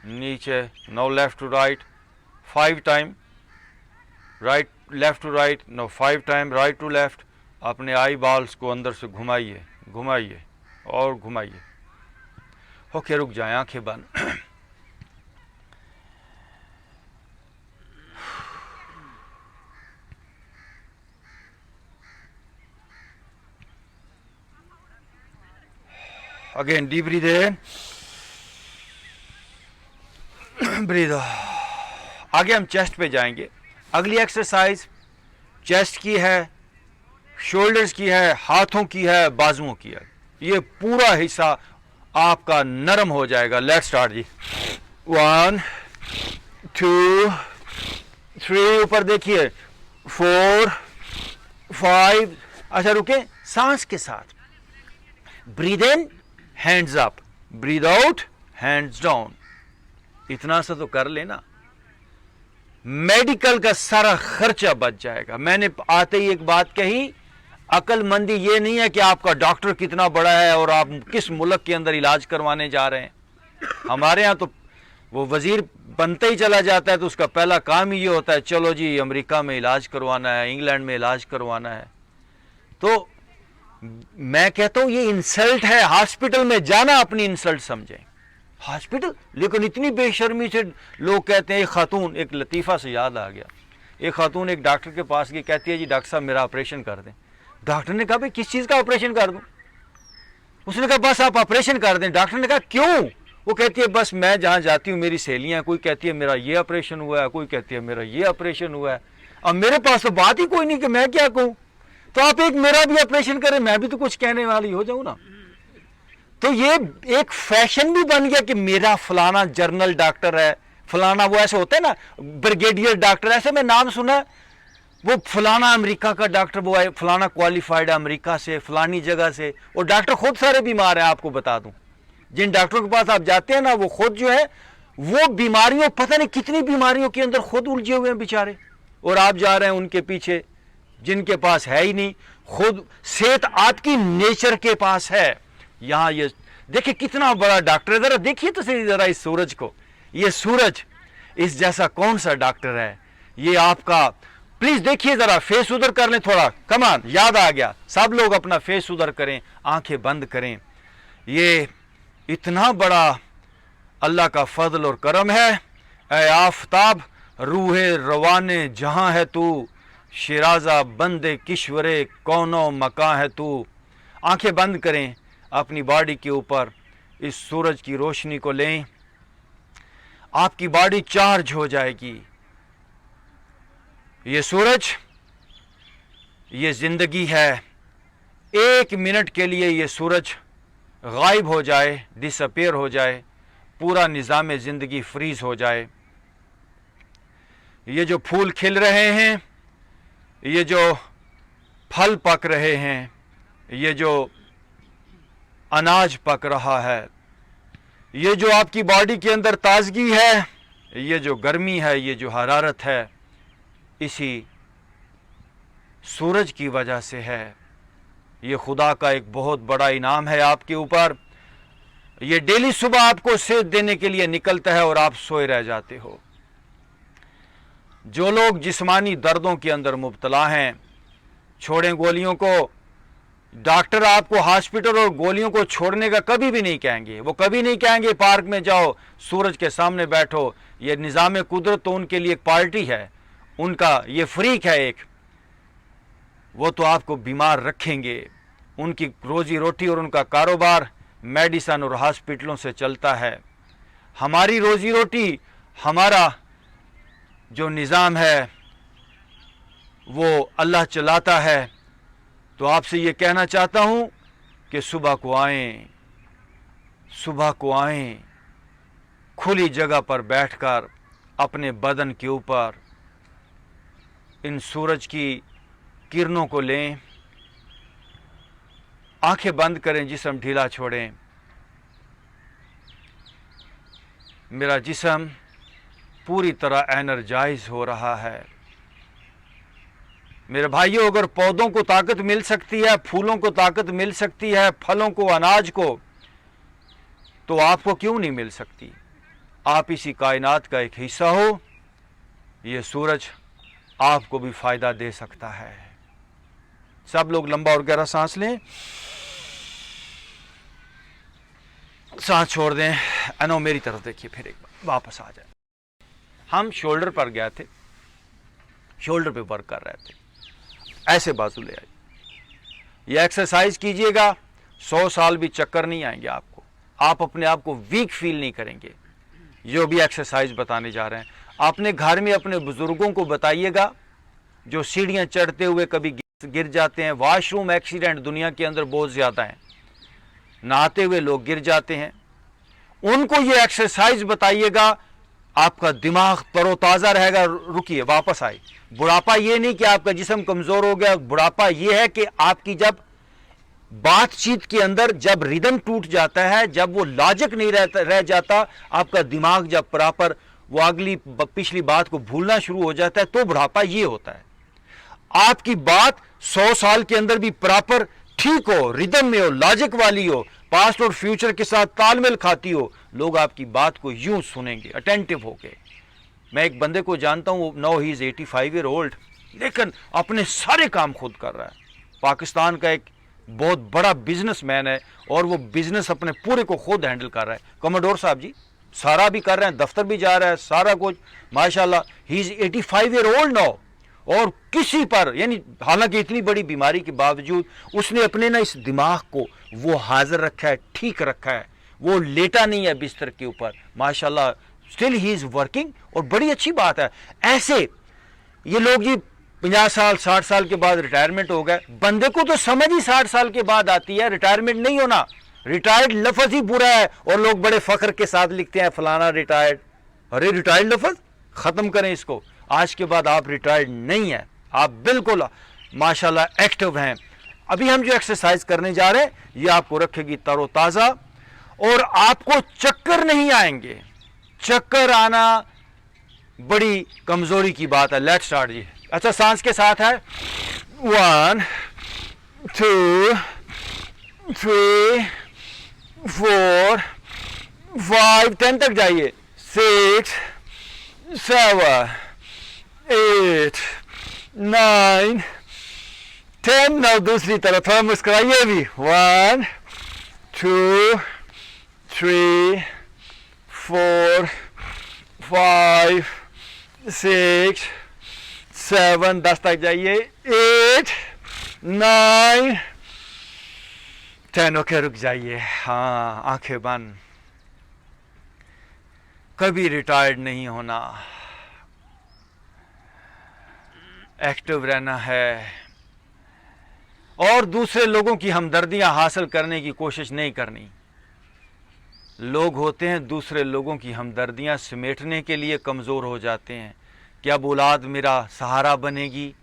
नीचे। Now left to right 5 time, right left to right, now 5 time right to left. अपने आई बॉल्स को अंदर से घुमाइए, घुमाइए और घुमाइए। ओके, रुक जाए, आंखें बंद। अगेन डीप ब्रीथ इन, ब्रीथ आउट। आगे हम चेस्ट पे जाएंगे। अगली एक्सरसाइज चेस्ट की है, शोल्डर्स की है, हाथों की है, बाजुओं की है। ये पूरा हिस्सा आपका नरम हो जाएगा। लेट्स स्टार्ट जी। 1 2 3, ऊपर देखिए, 4 5। अच्छा रुके, सांस के साथ breathe in, hands up, breathe out, hands down. इतना सा तो कर लेना, मेडिकल का सारा खर्चा बच जाएगा। मैंने आते ही एक बात कही, अक्लमंदी ये नहीं है कि आपका डॉक्टर कितना बड़ा है और आप किस मुल्क के अंदर इलाज करवाने जा रहे हैं। हमारे यहाँ तो वो वजीर बनते ही चला जाता है तो उसका पहला काम ही ये होता है, चलो जी अमेरिका में इलाज करवाना है, इंग्लैंड में इलाज करवाना है। तो मैं कहता हूं ये इंसल्ट है। हॉस्पिटल में जाना अपनी इंसल्ट समझें, हॉस्पिटल। लेकिन इतनी बेशर्मी से लोग कहते हैं। एक खातून, एक लतीफ़ा से याद आ गया, एक खातून एक डॉक्टर के पास गई, कहती है जी डॉक्टर साहब मेरा ऑपरेशन कर दें। डॉक्टर ने कहा भाई किस चीज़ का ऑपरेशन कर दूं? उसने कहा बस आप ऑपरेशन कर दें। डॉक्टर ने कहा क्यों? वो कहती है बस मैं जहाँ जाती हूँ मेरी सहेलियाँ, कोई कहती है मेरा ये ऑपरेशन हुआ है, कोई कहती है मेरा ये ऑपरेशन हुआ है, अब मेरे पास तो बात ही कोई नहीं कि मैं क्या कहूँ। तो आप एक मेरा भी ऑपरेशन करें, मैं भी तो कुछ कहने वाली हो जाऊँ ना। तो ये एक फैशन भी बन गया कि मेरा फलाना जर्नल डॉक्टर है, फलाना वो ऐसे होता है ना ब्रिगेडियर डॉक्टर, ऐसे मैं नाम सुना, वो फलाना अमेरिका का डॉक्टर, वो है फलाना क्वालिफाइड अमेरिका से, फलानी जगह से। और डॉक्टर खुद सारे बीमार हैं, आपको बता दूं। जिन डॉक्टरों के पास आप जाते हैं ना, वो खुद जो है वो बीमारियों, पता नहीं कितनी बीमारियों के अंदर खुद उलझे हुए हैं बेचारे, और आप जा रहे हैं उनके पीछे जिनके पास है ही नहीं। खुद सेहत आपकी नेचर के पास है। यहां ये देखिए कितना बड़ा डॉक्टर है, जरा देखिए तो सही जरा इस सूरज को, ये सूरज इस जैसा कौन सा डॉक्टर है ये आपका। प्लीज देखिए जरा, फेस उधर कर लें थोड़ा, कमान, याद आ गया। सब लोग अपना फेस उधर करें, आंखें बंद करें। ये इतना बड़ा अल्लाह का फजल और करम है। ए आफताब रूहे रवाने जहां है तू, शिराजा बंदे किश्वरे कौनो मकां है तू। आंखें बंद करें, अपनी बॉडी के ऊपर इस सूरज की रोशनी को लें, आपकी बॉडी चार्ज हो जाएगी। ये सूरज, ये जिंदगी है। एक मिनट के लिए ये सूरज गायब हो जाए, डिसअपेयर हो जाए, पूरा निज़ाम ज़िंदगी फ्रीज हो जाए। ये जो फूल खिल रहे हैं, ये जो फल पक रहे हैं, ये जो अनाज पक रहा है, ये जो आपकी बॉडी के अंदर ताजगी है, ये जो गर्मी है, ये जो हरारत है, इसी सूरज की वजह से है। ये खुदा का एक बहुत बड़ा इनाम है आपके ऊपर। ये डेली सुबह आपको सेहत देने के लिए निकलता है और आप सोए रह जाते हो। जो लोग जिस्मानी दर्दों के अंदर मुब्तला हैं, छोड़ें गोलियों को। डॉक्टर आपको हॉस्पिटल और गोलियों को छोड़ने का कभी भी नहीं कहेंगे। वो कभी नहीं कहेंगे पार्क में जाओ, सूरज के सामने बैठो। ये निज़ाम कुदरत तो उनके लिए एक पार्टी है, उनका ये फ्रीक है एक, वो तो आपको बीमार रखेंगे। उनकी रोजी रोटी और उनका कारोबार मेडिसन और हॉस्पिटलों से चलता है। हमारी रोजी रोटी, हमारा जो निज़ाम है वो अल्लाह चलाता है। तो आपसे ये कहना चाहता हूँ कि सुबह को आएं, सुबह को आएं, खुली जगह पर बैठकर अपने बदन के ऊपर इन सूरज की किरणों को लें। आंखें बंद करें, जिस्म ढीला छोड़ें। मेरा जिस्म पूरी तरह एनर्जाइज हो रहा है। मेरे भाइयों, अगर पौधों को ताकत मिल सकती है, फूलों को ताकत मिल सकती है, फलों को, अनाज को, तो आपको क्यों नहीं मिल सकती? आप इसी कायनात का एक हिस्सा हो। ये सूरज आपको भी फायदा दे सकता है। सब लोग लंबा और गहरा सांस लें, सांस छोड़ दें। अनो मेरी तरफ देखिए, फिर एक बार वापस आ जाए। हम शोल्डर पर गए थे, शोल्डर पे वर्क कर रहे थे। ऐसे बाजू ले आइए, ये एक्सरसाइज कीजिएगा, 100 साल भी चक्कर नहीं आएंगे आपको। आप अपने आप को वीक फील नहीं करेंगे। जो भी एक्सरसाइज बताने जा रहे हैं, अपने घर में अपने बुजुर्गों को बताइएगा, जो सीढ़ियां चढ़ते हुए कभी गिर जाते हैं। वॉशरूम एक्सीडेंट दुनिया के अंदर बहुत ज़्यादा हैं, नहाते हुए लोग गिर जाते हैं। उनको ये एक्सरसाइज बताइएगा, आपका दिमाग तरोताज़ा रहेगा। रुकिए, वापस आए। बुढ़ापा ये नहीं कि आपका जिस्म कमज़ोर हो गया, बुढ़ापा ये है कि आपकी जब बातचीत के अंदर जब रिदम टूट जाता है, जब वो लॉजिक नहीं रह जाता, आपका दिमाग जब प्रॉपर वो अगली पिछली बात को भूलना शुरू हो जाता है, तो बुढ़ापा ये होता है। आपकी बात 100 साल के अंदर भी प्रॉपर ठीक हो, रिदम में हो, लॉजिक वाली हो, पास्ट और फ्यूचर के साथ तालमेल खाती हो, लोग आपकी बात को यूं सुनेंगे अटेंटिव होके। मैं एक बंदे को जानता हूँ, now he is 85 year old, लेकिन अपने सारे काम खुद कर रहा है। पाकिस्तान का एक बहुत बड़ा बिजनेसमैन है और वो बिजनेस अपने पूरे को खुद हैंडल कर रहा है। कमोडोर साहब जी सारा भी कर रहे हैं, दफ्तर भी जा रहा है, सारा कुछ माशाल्लाह। He is 85 year old now, और किसी पर यानी हालांकि इतनी बड़ी बीमारी के बावजूद उसने अपने ना इस दिमाग को वो हाजिर रखा है, ठीक रखा है, वो लेटा नहीं है बिस्तर के ऊपर माशाल्लाह, स्टिल ही इज वर्किंग। और बड़ी अच्छी बात है। ऐसे ये लोग जी 50 साल 60 साल के बाद रिटायरमेंट हो गए, बंदे को तो समझ ही 60 साल के बाद आती है, रिटायरमेंट नहीं होना। रिटायर्ड लफ्ज ही बुरा है और लोग बड़े फख्र के साथ लिखते हैं फलाना रिटायर्ड। अरे रिटायर्ड लफ्ज खत्म करें इसको, आज के बाद आप रिटायर्ड नहीं है, आप बिल्कुल माशाल्लाह एक्टिव हैं। अभी हम जो एक्सरसाइज करने जा रहे हैं ये आपको रखेगी तरोताज़ा और आपको चक्कर नहीं आएंगे। चक्कर आना बड़ी कमजोरी की बात है। लेट्स स्टार्ट जी। अच्छा सांस के साथ है 1 2 3 4 5 10 तक जाइए, 6 7 8 9 10। now दूसरी तरफ थोड़ा मुस्कुराइए भी, 1 2 3 4 5 6 7 10 तक जाइए, 8 9 10। ओके रुक जाइए, हाँ आंखें बंद। कभी रिटायर्ड नहीं होना, एक्टिव रहना है और दूसरे लोगों की हमदर्दियां हासिल करने की कोशिश नहीं करनी। लोग होते हैं दूसरे लोगों की हमदर्दियां समेटने के लिए कमज़ोर हो जाते हैं कि अब औलाद मेरा सहारा बनेगी।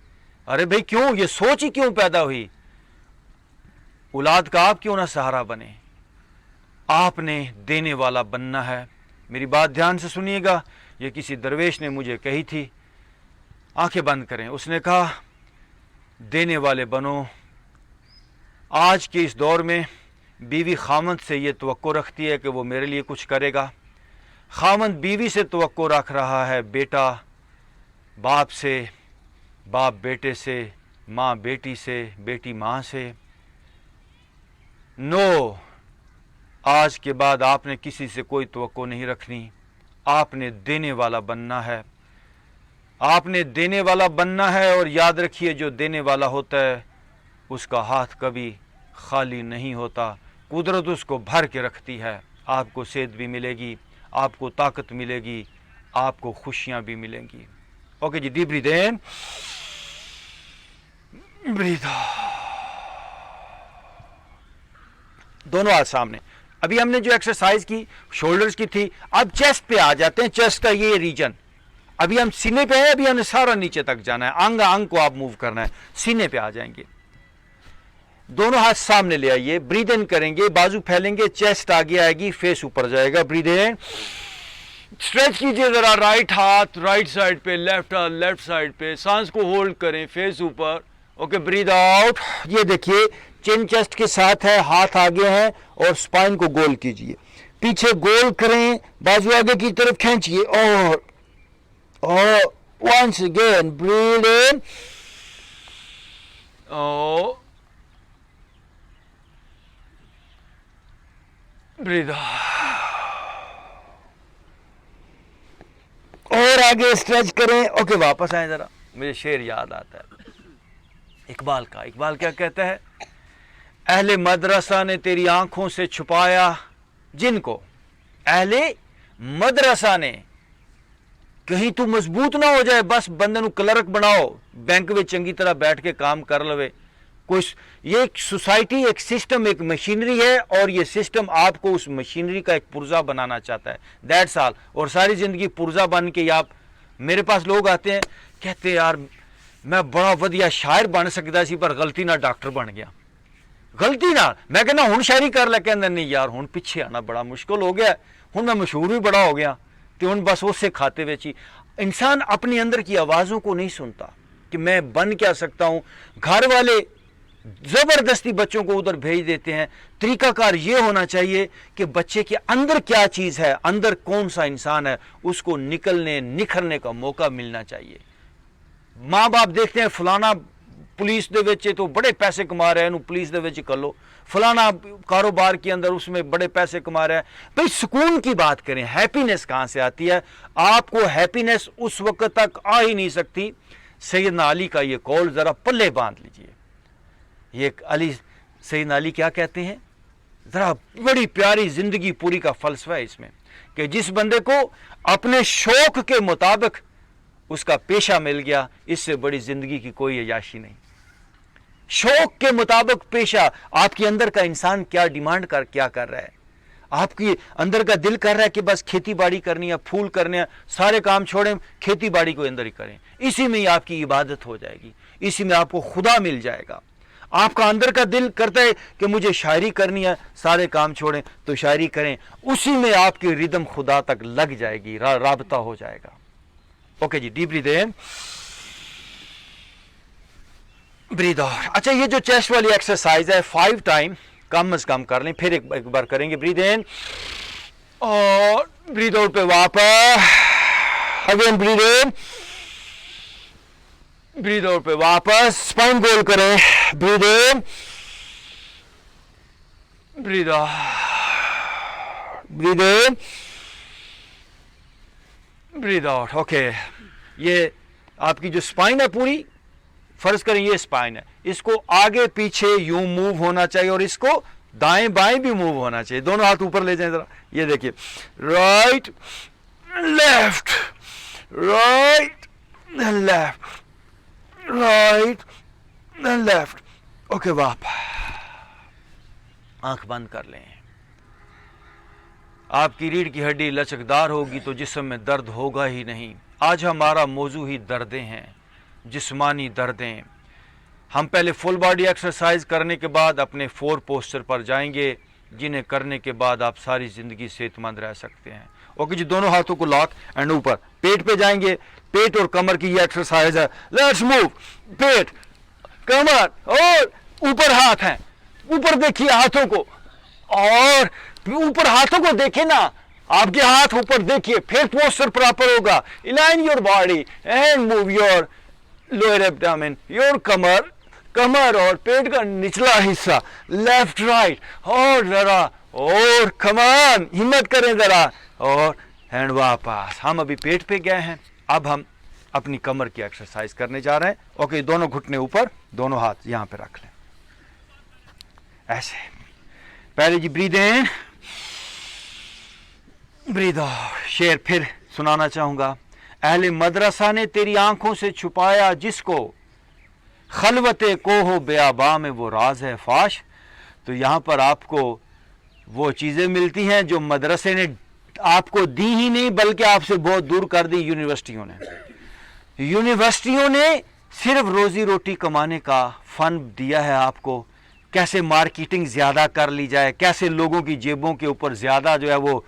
अरे भाई क्यों, ये सोच ही क्यों पैदा हुई? औलाद का आप क्यों ना सहारा बने, आपने देने वाला बनना है। मेरी बात ध्यान से सुनिएगा, ये किसी दरवेश ने मुझे कही थी। आंखें बंद करें। उसने कहा देने वाले बनो। आज के इस दौर में बीवी खामद से ये तवक्को रखती है कि वो मेरे लिए कुछ करेगा, खामद बीवी से तवक्को रख रहा है, बेटा बाप से, बाप बेटे से, माँ बेटी से, बेटी माँ से। नो, आज के बाद आपने किसी से कोई तवक्को नहीं रखनी, आपने देने वाला बनना है, आपने देने वाला बनना है। और याद रखिए जो देने वाला होता है उसका हाथ कभी खाली नहीं होता, कुदरत उसको भर के रखती है। आपको सेहत भी मिलेगी, आपको ताकत मिलेगी, आपको खुशियां भी मिलेंगी। ओके जी, डीप ब्रीथ इन, ब्रीथ आउट। दोनों हाथ सामने। अभी हमने जो एक्सरसाइज की शोल्डर्स की थी, अब चेस्ट पे आ जाते हैं। चेस्ट का ये रीजन, अभी हम सीने पे हैं, अभी हमने सारा नीचे तक जाना है, अंग अंग को आप मूव करना है। सीने पे आ जाएंगे, दोनों हाथ सामने ले आइए, ब्रीद इन करेंगे, बाजू फैलेंगे, चेस्ट आगे आएगी, फेस ऊपर जाएगा। ब्रीद इन, स्ट्रेच कीजिए जरा, राइट हाथ राइट साइड पे, लेफ्ट हाथ लेफ्ट साइड पे, सांस को होल्ड करें, फेस ऊपर। Okay, breathe out. ये देखिए चिन चेस्ट के साथ है, हाथ आगे हैं और स्पाइन को गोल कीजिए, पीछे गोल करें, बाजू आगे की तरफ खींचिए। और once again breathe in, breathe out, और आगे स्ट्रेच करें। ओके वापस आए जरा, मुझे शेर याद आता है इकबाल का। इकबाल क्या कहता है? अहले मदरसा ने तेरी आंखों से छुपाया जिनको, अहले मदरसा ने, कहीं तू मजबूत ना हो जाए, बस बंदे नू क्लर्क बनाओ, बैंक में चंगी तरह बैठ के काम कर लवे। कोई ये एक सोसाइटी, एक सिस्टम, एक मशीनरी है और ये सिस्टम आपको उस मशीनरी का एक पुर्जा बनाना चाहता है, दैट्स ऑल। और सारी जिंदगी पुर्जा बन के आप, मेरे पास लोग आते हैं कहते हैं यार मैं बड़ा वधिया शायर बन सकता सी पर गलती ना डॉक्टर बन गया, गलती ना। मैं कहना हुण शायरी कर लै, कहंदे नहीं यार हुण पिछे आना बड़ा मुश्किल हो गया, हुण मैं मशहूर भी बड़ा हो गया, तो हुण बस उससे खाते विच ही। इंसान अपने अंदर की आवाज़ों को नहीं सुनता कि मैं बन क्या सकता हूँ। घर वाले जबरदस्ती बच्चों को उधर भेज देते हैं। तरीकाकार ये होना चाहिए कि बच्चे के अंदर क्या चीज है, अंदर कौन सा इंसान है, उसको निकलने निखरने का मौका मिलना चाहिए। माँ बाप देखते हैं फलाना पुलिस दे विच तो बड़े पैसे कमा रहे हैं, पुलिस दे विच कर लो, फलाना कारोबार के अंदर उसमें बड़े पैसे कमा रहा है। भाई सुकून की बात करें, हैप्पीनेस कहां से आती है? आपको हैप्पीनेस उस वक्त तक आ ही नहीं सकती। सैयदना अली का ये कौल जरा पल्ले बांध लीजिए। ये अली, सैयदना अली क्या कहते हैं, जरा बड़ी प्यारी जिंदगी पूरी का फलसफा है इसमें, कि जिस बंदे को अपने शौक के मुताबिक उसका पेशा मिल गया, इससे बड़ी जिंदगी की कोई अयाशी नहीं। शौक के मुताबिक पेशा, आपके अंदर का इंसान क्या डिमांड कर क्या कर रहा है, आपकी अंदर का दिल कर रहा है कि बस खेती बाड़ी करनी है, फूल करने हैं, सारे काम छोड़ें, खेती बाड़ी को अंदर ही करें, इसी में ही आपकी इबादत हो जाएगी, इसी में आपको खुदा मिल जाएगा। आपका अंदर का दिल करता है कि मुझे शायरी करनी है, सारे काम छोड़ें तो शायरी करें, उसी में आपकी रिदम खुदा तक लग जाएगी, राबता हो जाएगा। ओके जी, डीप ब्रीथ इन, ब्रीथ आउट। अच्छा, ये जो चेस्ट वाली एक्सरसाइज है 5 टाइम कम से कम कर लें, फिर एक बार करेंगे। ब्रीथ इन और ब्रीथ आउट पे वापस, अगेन ब्रीथ इन, ब्रीथ आउट पे वापस, स्पाइन गोल करें, ब्रीथ इन, ब्रीथ आउट, ब्रीथ इन, ब्रीथ आउट। ओके, ये आपकी जो स्पाइन है पूरी, फर्ज करें ये स्पाइन है, इसको आगे पीछे यूं मूव होना चाहिए और इसको दाएं बाएं भी मूव होना चाहिए। दोनों हाथ ऊपर ले जाएं जरा, ये देखिए, right left, right left, right left. Okay, वापस आंख बंद कर लें। आपकी रीढ़ की हड्डी लचकदार होगी तो जिस्म में दर्द होगा ही नहीं। आज हमारा मौजू ही दर्दें हैं, जिस्मानी दर्दें। हम पहले फुल बॉडी एक्सरसाइज करने के बाद अपने 4 पोस्चर पर जाएंगे, जिन्हें करने के बाद आप सारी ज़िंदगी सेहतमंद रह सकते हैं। ओके जी, दोनों हाथों को लॉक एंड ऊपर, पेट पे जाएंगे, पेट और कमर की ये एक्सरसाइज है। लेट्स मूव, पेट, कमर और ऊपर हाथ हैं, ऊपर देखिए हाथों को, और ऊपर हाथों को देखे ना, आपके हाथ ऊपर देखिए, फिर पोस्चर प्रॉपर होगा। Align your body and move your lower abdomen, your कमर और पेट का निचला हिस्सा, लेफ्ट राइट, और जरा, और कमान, हिम्मत करें जरा, और हैंड वापस। हम अभी पेट पे गए हैं, अब हम अपनी कमर की एक्सरसाइज करने जा रहे हैं। ओके, दोनों घुटने ऊपर, दोनों हाथ यहां पे रख लें, ऐसे। पहले जी ब्रीथ इन, ब्रीथ आउट। शेर फिर सुनाना चाहूंगा। अहले मदरसा ने तेरी आंखों से छुपाया जिसको, खलवते को हो बेआबा में वो राज है फाश। तो यहां पर आपको वो चीजें मिलती हैं जो मदरसे ने आपको दी ही नहीं, बल्कि आपसे बहुत दूर कर दी यूनिवर्सिटियों ने। यूनिवर्सिटियों ने सिर्फ रोजी रोटी कमाने का फन दिया है आपको, कैसे मार्केटिंग ज्यादा कर ली जाए, कैसे लोगों की जेबों के ऊपर ज्यादा जो है वो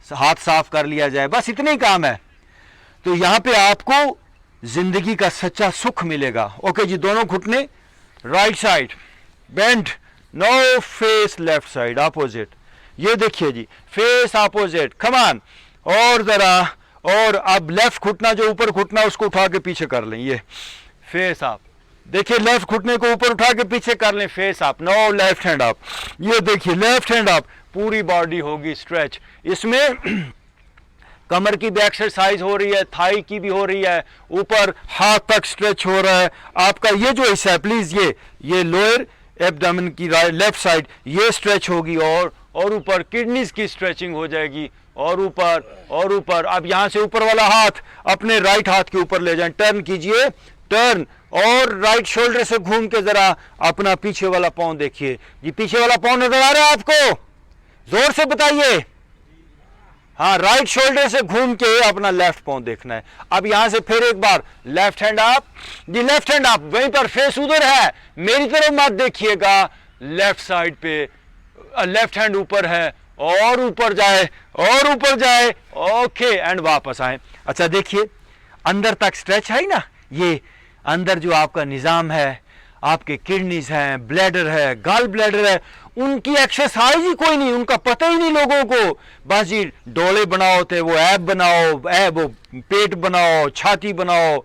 हाथ साफ कर लिया जाए, बस इतने ही काम है। तो यहां पे आपको जिंदगी का सच्चा सुख मिलेगा। ओके जी, दोनों घुटने right side bend, no face left side opposite, ये देखिए जी, फेस ऑपोजिट, कमान, और जरा, और अब लेफ्ट घुटना जो ऊपर घुटना उसको उठा के पीछे कर लें, ये फेस आप देखिए, लेफ्ट घुटने को ऊपर उठा के पीछे कर लें, face up, no left hand up, ये देखिए लेफ्ट हैंड अप, पूरी बॉडी होगी स्ट्रेच। इसमें कमर की भी एक्सरसाइज हो रही है, थाई की भी हो रही है, ऊपर हाथ तक स्ट्रेच हो रहा है। आपका ये जो हिस्सा है प्लीज, ये लोअर एब्डोमेन की लेफ्ट साइड ये स्ट्रेच होगी, और ऊपर किडनीज की स्ट्रेचिंग हो जाएगी, और ऊपर। अब यहां से ऊपर वाला हाथ अपने राइट हाथ के ऊपर ले जाएं, टर्न कीजिए, टर्न, और राइट शोल्डर से घूम के जरा अपना पीछे वाला पांव देखिए जी, पीछे वाला पांव नजर आ रहा है आपको? जोर से बताइए। हाँ, राइट शोल्डर से घूम के अपना लेफ्ट पांव देखना है। अब यहां से फिर एक बार लेफ्ट हैंड अप जी, लेफ्ट हैंड अप, वहीं पर फेस उधर है, मेरी तरफ मत देखिएगा, लेफ्ट साइड पे लेफ्ट हैंड ऊपर है, और ऊपर जाए, ओके, एंड वापस आए। अच्छा देखिए, अंदर तक स्ट्रेच है ना, ये अंदर जो आपका निजाम है, आपके किडनीज हैं, ब्लैडर है, गॉल ब्लैडर है, उनकी एक्सरसाइज ही कोई नहीं, उनका पता ही नहीं लोगों को। बस जी डोले बनाओ थे, वो ऐप बनाओ, वो पेट बनाओ, छाती बनाओ,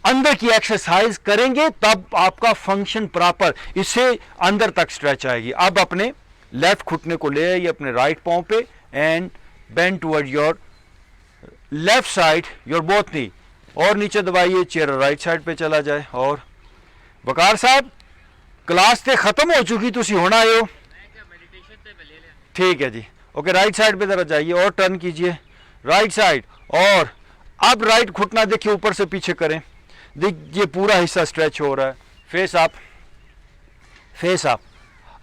अंदर की एक्सरसाइज करेंगे तब आपका फंक्शन प्रॉपर, इससे अंदर तक स्ट्रेच आएगी। अब अपने लेफ्ट घुटने को ले आइए अपने राइट पांव पे and bend toward your left side, your both knee, और नीचे दबाइए, चेयर राइट साइड पे चला जाए। और वकार साहब क्लास ते खत्म हो चुकी, तुसी होना आए हो, ठीक है जी, ओके। राइट साइड पे जरा जाइए और टर्न कीजिए राइट साइड, और अब राइट घुटना देखिए ऊपर से पीछे करें, देखिए पूरा हिस्सा स्ट्रेच हो रहा है, फेस अप, फेस अप।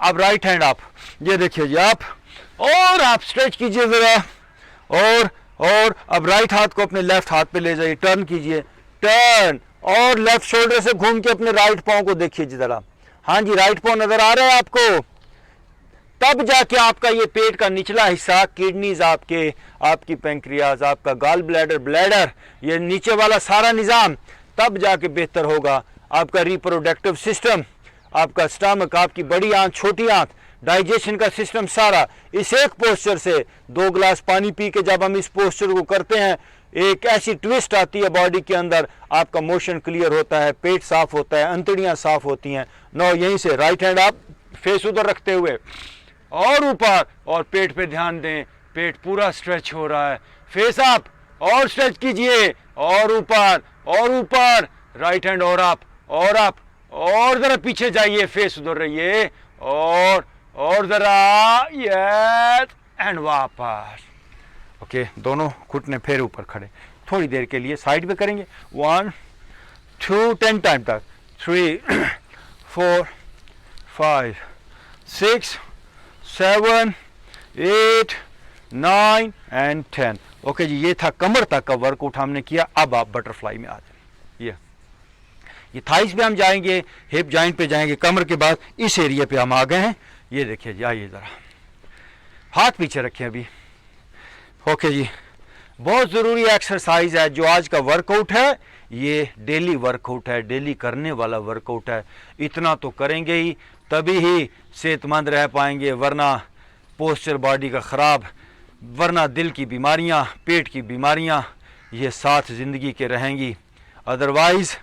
अब राइट हैंड अप, ये देखिए जी आप, और आप स्ट्रेच कीजिए जरा, और अब राइट हाथ को अपने लेफ्ट हाथ पे ले जाइए, टर्न कीजिए, टर्न, और लेफ्ट शोल्डर से घूम के अपने राइट पांव को देखिए जी जरा, हाँ जी राइट पांव नजर आ रहा है आपको। तब जाके आपका ये पेट का निचला हिस्सा, किडनीज आपके, आपकी पैंक्रियाज, आपका गॉल ब्लैडर, ब्लैडर, ये नीचे वाला सारा निजाम तब जाके बेहतर होगा। आपका रिप्रोडक्टिव सिस्टम, आपका स्टमक, आपकी बड़ी आंत, छोटी आंत, डाइजेशन का सिस्टम सारा इस एक पोस्चर से। 2 गिलास पानी पी के जब हम इस पोस्चर को करते हैं, एक ऐसी ट्विस्ट आती है बॉडी के अंदर, आपका मोशन क्लियर होता है, पेट साफ होता है, अंतड़ियां साफ होती हैं। नो यहीं से राइट हैंड आप, फेस उधर रखते हुए और ऊपर, और पेट पे ध्यान दें, पेट पूरा स्ट्रेच हो रहा है, फेस अप, और स्ट्रेच कीजिए, और ऊपर, राइट हैंड और अप, और जरा पीछे जाइए, फेस उधर रहिए, और जरा, यस, एंड वापस, ओके। दोनों घुटने फिर ऊपर खड़े, थोड़ी देर के लिए साइड पे करेंगे, 1 2 10 टाइम तक, 3 4 5 6 7 8 9 एंड 10, ओके जी। ये था कमर तक का वर्कआउट हमने किया। अब आप बटरफ्लाई में आ जाए, ये थाइस पे हम जाएंगे, हिप जॉइंट पे जाएंगे, कमर के बाद इस एरिया पे हम आ गए हैं। ये देखिए जी, आइए जरा हाथ पीछे रखें अभी, ओके जी। बहुत ज़रूरी एक्सरसाइज है जो आज का वर्कआउट है, ये डेली वर्कआउट है, डेली करने वाला वर्कआउट है। इतना तो करेंगे ही तभी ही सेहतमंद रह पाएंगे, वरना पोस्चर बॉडी का ख़राब, वरना दिल की बीमारियां, पेट की बीमारियां ये साथ ज़िंदगी के रहेंगी। अदरवाइज़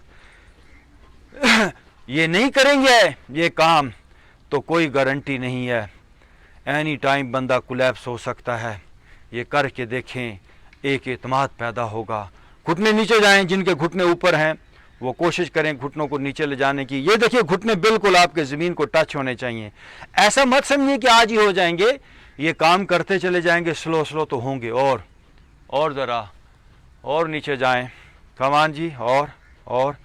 ये नहीं करेंगे ये काम तो कोई गारंटी नहीं है, एनी टाइम बंदा कोलैप्स हो सकता है। ये करके देखें, एक एतमाद पैदा होगा। घुटने नीचे जाएं, जिनके घुटने ऊपर हैं वो कोशिश करें घुटनों को नीचे ले जाने की। ये देखिए घुटने बिल्कुल आपके ज़मीन को टच होने चाहिए। ऐसा मत समझिए कि आज ही हो जाएंगे, ये काम करते चले जाएंगे, स्लो स्लो तो होंगे। और ज़रा और नीचे जाएं, कमान जी, और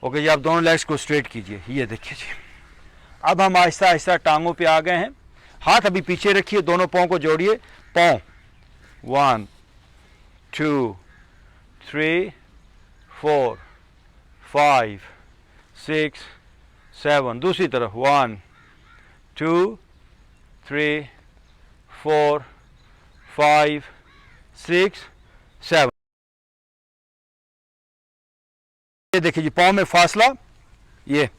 ओके जी। आप दोनों लेग्स को स्ट्रेट कीजिए, ये देखिए जी। अब हम आहिस्ता आहिस्ता टांगों पे आ गए हैं। हाथ अभी पीछे रखिए, दोनों पाँव को जोड़िए, पाँव 1 2 3 4 5 6 7, दूसरी तरफ 1 2 3 4 5 6 7। ये देखिए जी, पाँव में फासला, ये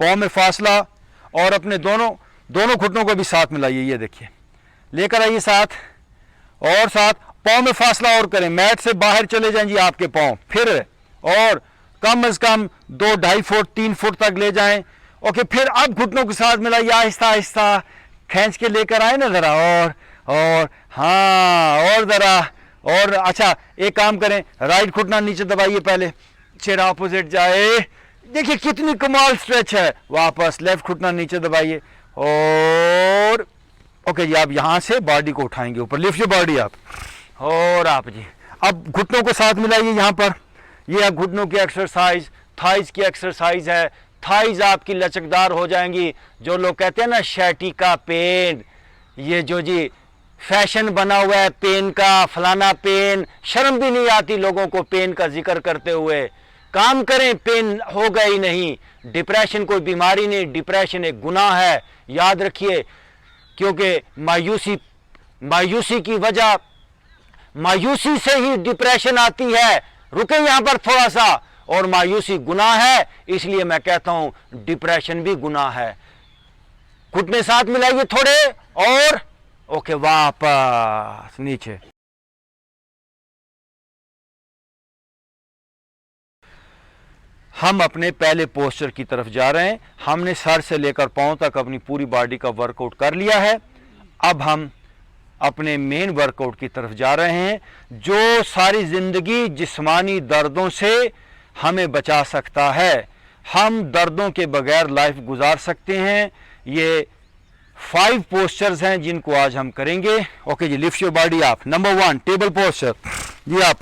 पाँव में फासला, और अपने दोनों घुटनों को भी साथ मिलाइए। ये देखिए, लेकर आइए साथ, और साथ पाँव में फासला और करें, मैट से बाहर चले जाएं जी आपके पाँव, फिर और कम से कम 2-2.5 फुट 3 फुट तक ले जाएं। ओके, फिर अब घुटनों के साथ मिलाइए, आहिस्ता आहिस्ता खींच के लेकर आए ना जरा, और हाँ, और जरा, और अच्छा एक काम करें, राइट घुटना नीचे दबाइए पहले, चेहरा अपोजिट जाए, देखिए कितनी कमाल स्ट्रेच है। वापस लेफ्ट घुटना नीचे दबाइए, और ओके जी, आप यहाँ से बॉडी को उठाएंगे ऊपर, लिफ्ट बॉडी आप, और आप जी अब घुटनों को साथ मिलाइए यहाँ पर। ये है घुटनों की एक्सरसाइज, थाइज की एक्सरसाइज है। थाइज आपकी लचकदार हो जाएंगी। जो लोग कहते हैं ना शैटिका पेन, ये जो जी फैशन बना हुआ है पेन का, फलाना पेन, शर्म भी नहीं आती लोगों को पेन का जिक्र करते हुए। काम करें, पेन होगा ही नहीं। डिप्रेशन कोई बीमारी नहीं, डिप्रेशन एक गुनाह है, याद रखिए। क्योंकि मायूसी की वजह, मायूसी से ही डिप्रेशन आती है। रुके यहाँ पर थोड़ा सा, और मायूसी गुनाह है, इसलिए मैं कहता हूं डिप्रेशन भी गुनाह है। घुटने साथ मिलाइए थोड़े और ओके, वापस नीचे। हम अपने पहले पोस्चर की तरफ जा रहे हैं। हमने सर से लेकर पांव तक अपनी पूरी बॉडी का वर्कआउट कर लिया है। अब हम अपने मेन वर्कआउट की तरफ जा रहे हैं, जो सारी जिंदगी जिस्मानी दर्दों से हमें बचा सकता है। हम दर्दों के बगैर लाइफ गुजार सकते हैं। ये 5 पोस्चर्स हैं जिनको आज हम करेंगे। ओके जी, lift your body up. Number 1 table posture. जी आप,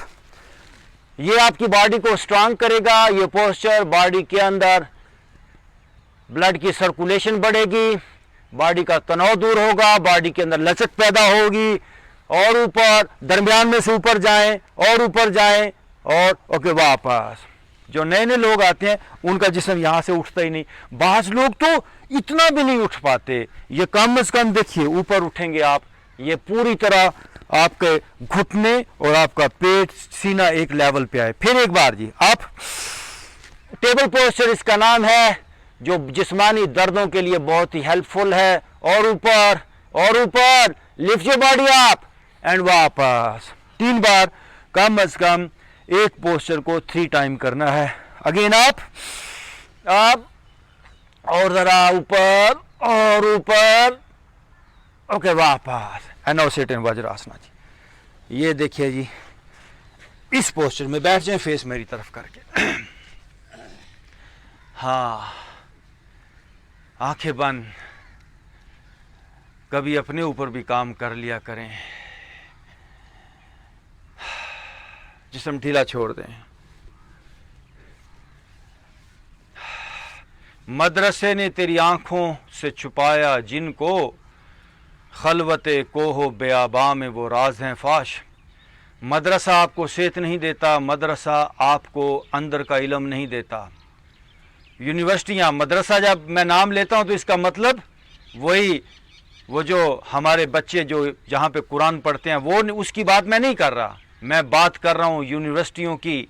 ये आपकी बॉडी को स्ट्रांग करेगा। ये पोस्चर बॉडी के अंदर ब्लड की सर्कुलेशन बढ़ेगी, बॉडी का तनाव दूर होगा, बॉडी के अंदर लचक पैदा होगी, और ऊपर दरमियान में से ऊपर जाएं और ऊपर जाएं और ओके वापस। जो नए नए लोग आते हैं उनका जिस्म यहां से उठता ही नहीं। बाज लोग तो इतना भी नहीं उठ पाते। ये कम से कम देखिए ऊपर उठेंगे आप, ये पूरी तरह आपके घुटने और आपका पेट सीना एक लेवल पे आए। फिर एक बार जी आप, टेबल पोस्चर इसका नाम है, जो जिस्मानी दर्दों के लिए बहुत ही हेल्पफुल है। और ऊपर और ऊपर, lift your body up and वापस 3 बार कम से कम एक पोस्चर को 3 टाइम करना है। अगेन अप और जरा ऊपर और ऊपर, ओके वापस। एंड नाउ सिट इन वज्रासना जी। ये देखिए जी, इस पोस्चर में बैठ जाए, फेस मेरी तरफ करके। हाँ, आंखें बंद। कभी अपने ऊपर भी काम कर लिया करें, जिस्म ढीला छोड़ दें। मदरसे ने तेरी आंखों से छुपाया जिनको, खलवते कोहो बेआबा में वो राज हैं फाश। मदरसा आपको सेहत नहीं देता, मदरसा आपको अंदर का इल्म नहीं देता। यूनिवर्सिटियाँ, मदरसा जब मैं नाम लेता हूँ तो इसका मतलब वो जो हमारे बच्चे जो जहाँ पे कुरान पढ़ते हैं, वो उसकी बात मैं नहीं कर रहा। मैं बात कर रहा हूँ यूनिवर्सिटियों की।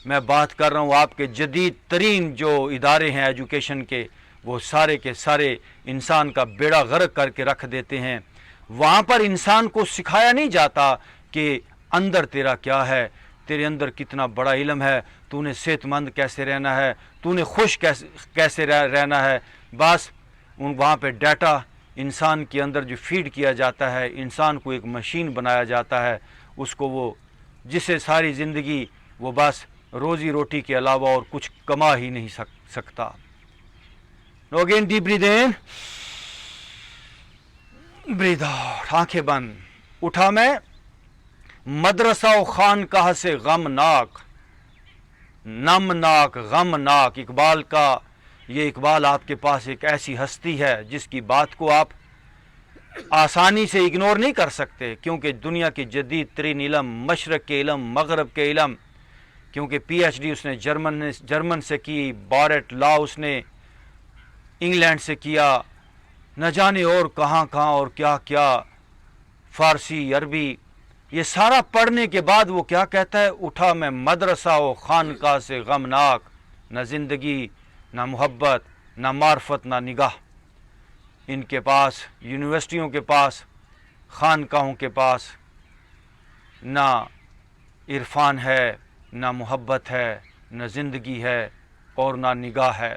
मैं बात कर रहा हूँ आपके जदीद तरीन जो इदारे हैं एजुकेशन के, वो सारे के सारे इंसान का बेड़ा गर्क करके रख देते हैं। वहाँ पर इंसान को सिखाया नहीं जाता कि अंदर तेरा क्या है, तेरे अंदर कितना बड़ा इल्म है, तूने सेहतमंद कैसे रहना है, तूने खुश कैसे रहना है। बस वहाँ पे डाटा इंसान के अंदर जो फीड किया जाता है, इंसान को एक मशीन बनाया जाता है, उसको वो जिससे सारी ज़िंदगी वो बस रोज़ी रोटी के अलावा और कुछ कमा ही नहीं सकता। अगेन डीप ब्रीथ इन, ब्रीथ आउट, आंखें बंद। उठा मैं मदरसा व खानकाह से गमनाक, नमनाक गमनाक। इकबाल का ये इकबाल आपके पास एक ऐसी हस्ती है जिसकी बात को आप आसानी से इग्नोर नहीं कर सकते, क्योंकि दुनिया की जदीद तरीन इलम, मशरक़ के इलम, मगरब के इलम, क्योंकि PhD उसने जर्मन से की, बारेट लॉ उसने इंग्लैंड से किया, न जाने और कहाँ कहाँ और क्या क्या, फ़ारसी, अरबी, ये सारा पढ़ने के बाद वो क्या कहता है, उठा मैं मदरसा व खानका से गमनाक, न ज़िंदगी, न मोहब्बत, न मार्फत, न निगाह। इनके पास, यूनिवर्सिटियों के पास, खानकाहों के पास ना इरफान है, ना मोहब्बत है, न ज़िंदगी है और ना निगाह है,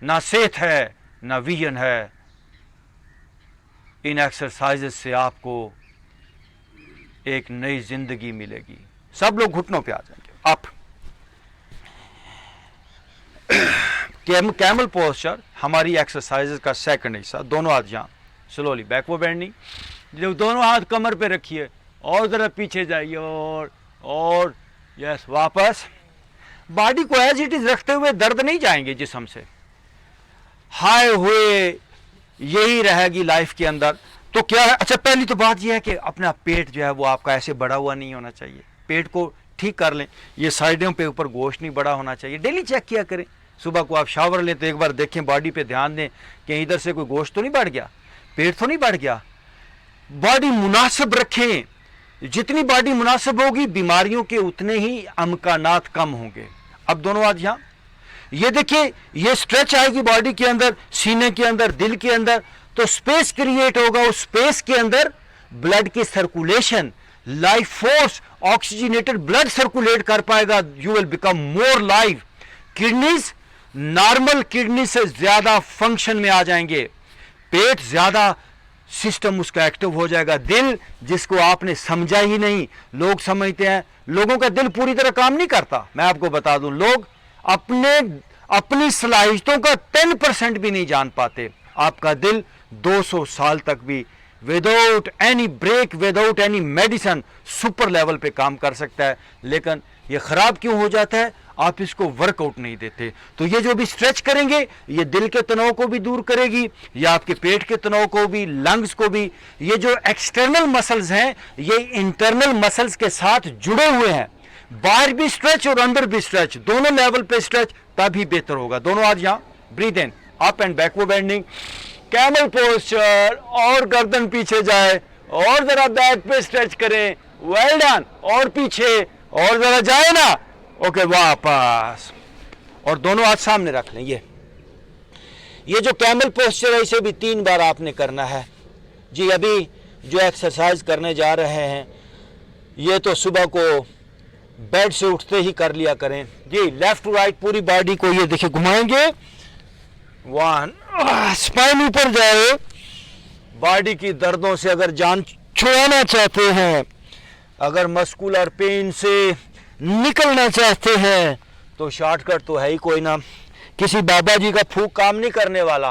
ना सेहत है, ना विजन है। इन एक्सरसाइजेस से आपको एक नई ज़िंदगी मिलेगी। सब लोग घुटनों पे आ जाएंगे। आप कैमल पोस्चर हमारी एक्सरसाइजेस का सेकंड हिस्सा। दोनों हाथ यहाँ स्लोली बैकवर्ड बेंडिंग, जो दोनों हाथ कमर पे रखिए और ज़रा पीछे जाइए और यस वापस। बॉडी को एज इट इज रखते हुए दर्द नहीं जाएंगे जिस्म से, हाय हुए यही रहेगी लाइफ के अंदर। तो क्या है, अच्छा पहली तो बात यह है कि अपना पेट जो है वो आपका ऐसे बढ़ा हुआ नहीं होना चाहिए। पेट को ठीक कर लें, ये साइडों पे ऊपर गोश्त नहीं बड़ा होना चाहिए। डेली चेक किया करें, सुबह को आप शावर लें तो एक बार देखें, बॉडी पे ध्यान दें कि इधर से कोई गोश्त तो नहीं बढ़ गया, पेट तो नहीं बढ़ गया। बॉडी मुनासिब रखें, जितनी बॉडी मुनासिब होगी बीमारियों के उतने ही अमकानात कम होंगे। अब दोनों हाथ यहां, ये देखिए, ये स्ट्रेच आएगी बॉडी के अंदर, सीने के अंदर, दिल के अंदर, तो स्पेस क्रिएट होगा। उस स्पेस के अंदर ब्लड की circulation, life force, oxygenated blood circulate कर पाएगा। You will become more live. Kidneys normal kidney से ज्यादा फंक्शन में आ जाएंगे, पेट ज्यादा सिस्टम उसका एक्टिव हो जाएगा। दिल, जिसको आपने समझा ही नहीं, लोग समझते हैं लोगों का दिल पूरी तरह काम नहीं करता। मैं आपको बता दूं, लोग अपनी सलाहियतों का 10% भी नहीं जान पाते। आपका दिल 200 साल तक भी without any break, without any medicine super level पे काम कर सकता है। लेकिन ये खराब क्यों हो जाता है? आप इसको वर्कआउट नहीं देते। तो ये जो भी स्ट्रेच करेंगे, ये दिल के तनाव को भी दूर करेगी, ये आपके पेट के तनाव को भी, लंग्स को भी। ये जो एक्सटर्नल मसल्स हैं, ये इंटरनल मसल्स के साथ जुड़े हुए हैं। बाहर भी स्ट्रेच और अंदर भी स्ट्रेच, दोनों लेवल पे स्ट्रेच, तभी बेहतर होगा। दोनों हाथ यहां, breathe in, up and backward bending, camel posture, और गर्दन पीछे जाए, और जरा बैक पे स्ट्रेच करें, वेल डन, और पीछे, और जरा जाए ना, ओके, वापस, और दोनों हाथ सामने रख लें। ये जो कैमल पोस्चर है, इसे भी 3 बार आपने करना है जी। अभी जो एक्सरसाइज करने जा रहे हैं, ये तो सुबह को बेड से उठते ही कर लिया करें जी। लेफ्ट टू राइट पूरी बॉडी को ये देखिए घुमाएंगे, 1, स्पाइन ऊपर जाए। बॉडी की दर्दों से अगर जान छुड़ाना चाहते हैं, अगर मस्कुलर पेन से निकलना चाहते हैं, तो शॉर्टकट तो है ही कोई ना। किसी बाबा जी का फूक काम नहीं करने वाला,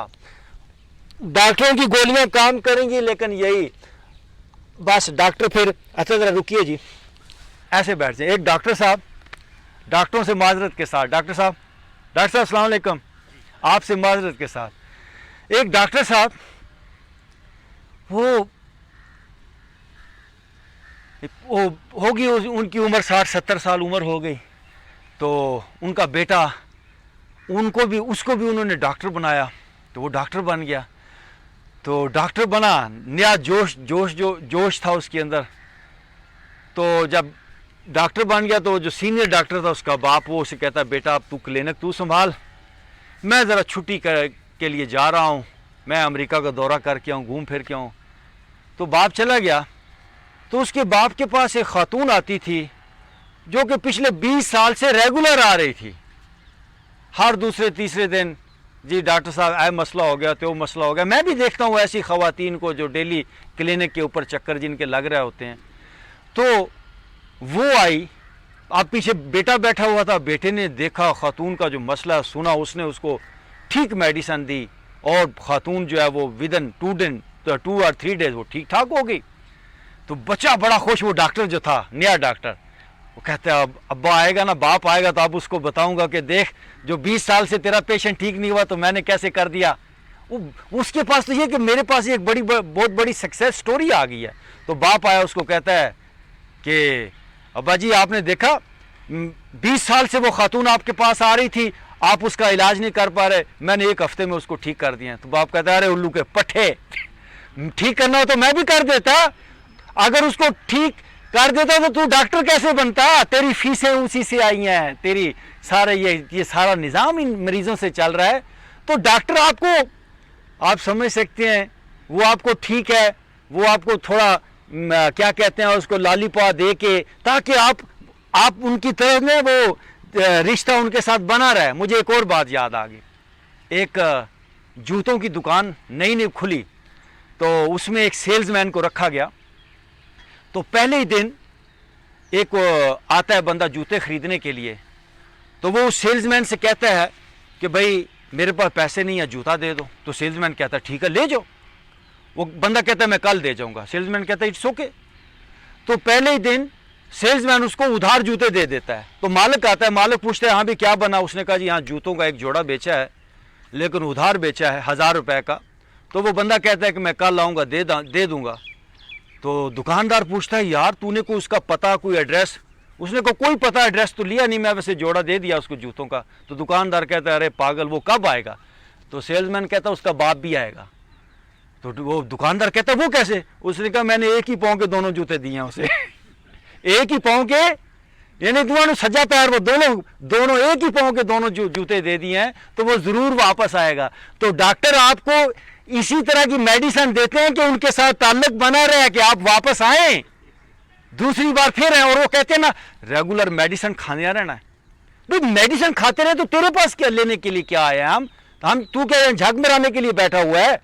डॉक्टरों की गोलियां काम करेंगी, लेकिन यही बस डॉक्टर फिर, अच्छा जरा रुकिए जी, ऐसे बैठ जाए। एक डॉक्टर साहब, डॉक्टरों से माजरत के साथ, डॉक्टर साहब अस्सलाम वालेकुम, आपसे माजरत के साथ, एक डॉक्टर साहब, वो होगी उनकी उम्र 60-70 साल उम्र हो गई, तो उनका बेटा, उसको भी उन्होंने डॉक्टर बनाया, तो वो डॉक्टर बन गया। तो डॉक्टर बना, नया जोश था उसके अंदर। तो जब डॉक्टर बन गया, तो जो सीनियर डॉक्टर था उसका बाप, वो उसे कहता, बेटा अब तू क्लिनिक तू संभाल, मैं ज़रा छुट्टी के लिए जा रहा हूँ, मैं अमेरिका का दौरा करके आऊँ, घूम फिर के आऊँ। तो बाप चला गया। तो उसके बाप के पास एक खातून आती थी, जो कि पिछले 20 साल से रेगुलर आ रही थी। हर दूसरे तीसरे दिन, जी डॉक्टर साहब ऐ मसला हो गया, तो वो मसला हो गया। मैं भी देखता हूँ ऐसी ख़वातीन को जो डेली क्लिनिक के ऊपर चक्कर जिनके लग रहे होते हैं। तो वो आई, अब पीछे बेटा बैठा हुआ था, बेटे ने देखा खातून का जो मसला सुना, उसने उसको ठीक मेडिसिन दी, और खातून जो है वो विदिन 2 और 3 डेज वो ठीक ठाक हो गई। तो बच्चा बड़ा खुश, वो डॉक्टर जो था, नया डॉक्टर, वो कहता है अब अब्बा आएगा ना, बाप आएगा, तो अब उसको बताऊंगा कि देख, जो 20 साल से तेरा पेशेंट ठीक नहीं हुआ, तो मैंने कैसे कर दिया। उसके पास तो ये कि मेरे पास एक बहुत बड़ी सक्सेस स्टोरी आ गई है। तो बाप आया, उसको कहता है कि अब्बा जी आपने देखा, 20 साल से वो खातून आपके पास आ रही थी, आप उसका इलाज नहीं कर पा रहे, मैंने 1 हफ्ते में उसको ठीक कर दिया। तो बाप कहता है, अरे उल्लू के पट्टे, ठीक करना हो तो मैं भी कर देता, अगर उसको ठीक कर देता तो तू डॉक्टर कैसे बनता, तेरी फीसें उसी से आई हैं, तेरी सारे ये सारा निज़ाम इन मरीजों से चल रहा है। तो डॉक्टर आपको, आप समझ सकते हैं, वो आपको ठीक है, वो आपको थोड़ा क्या कहते हैं उसको, लॉलीपॉप दे के, ताकि आप उनकी तरफ में वो रिश्ता उनके साथ बना रहे। मुझे एक और बात याद आ गई, एक जूतों की दुकान नई खुली, तो उसमें एक सेल्समैन को रखा गया। तो पहले ही दिन एक आता है बंदा जूते खरीदने के लिए, तो वो उस सेल्समैन से कहता है कि भाई मेरे पास पैसे नहीं है, जूता दे दो। तो सेल्समैन कहता है ठीक है ले जाओ। वो बंदा कहता है मैं कल दे जाऊंगा। सेल्समैन कहता है इट्स ओके। तो पहले ही दिन सेल्समैन उसको उधार जूते दे देता है। तो मालिक आता है, मालिक पूछता है हाँ भी क्या बना। उसने कहा जी हाँ जूतों का एक जोड़ा बेचा है, लेकिन उधार बेचा है 1000 रुपये का। तो वो बंदा कहता है कि मैं कल आऊँगा दे दूँगा। तो दुकानदार पूछता है यार तूने कोई उसका पता, कोई एड्रेस? उसने को कोई पता एड्रेस तो लिया नहीं, मैं वैसे जोड़ा दे दिया उसको जूतों का। तो दुकानदार कहता है अरे पागल वो कब आएगा? तो सेल्समैन कहता है उसका बाप भी आएगा। तो वो दुकानदार कहता है वो कैसे? उसने कहा मैंने एक ही पाँव के दोनों जूते दिए हैं उसे एक ही पाँव के यानी तुम्हारे सज्जा पैर वो दोनों एक ही पाँव के दोनों जूते दे दिए हैं तो वो जरूर वापस आएगा। तो डॉक्टर आपको इसी तरह की मेडिसिन देते हैं कि उनके साथ ताल्लुक बना रहे कि आप वापस आए, दूसरी बार फिर है। और वो कहते हैं ना रेगुलर मेडिसिन खाने रहना है। भाई मेडिसिन खाते रहे तो तेरे पास क्या लेने के लिए क्या आया? हम तू क्या झग मराने के लिए बैठा हुआ है?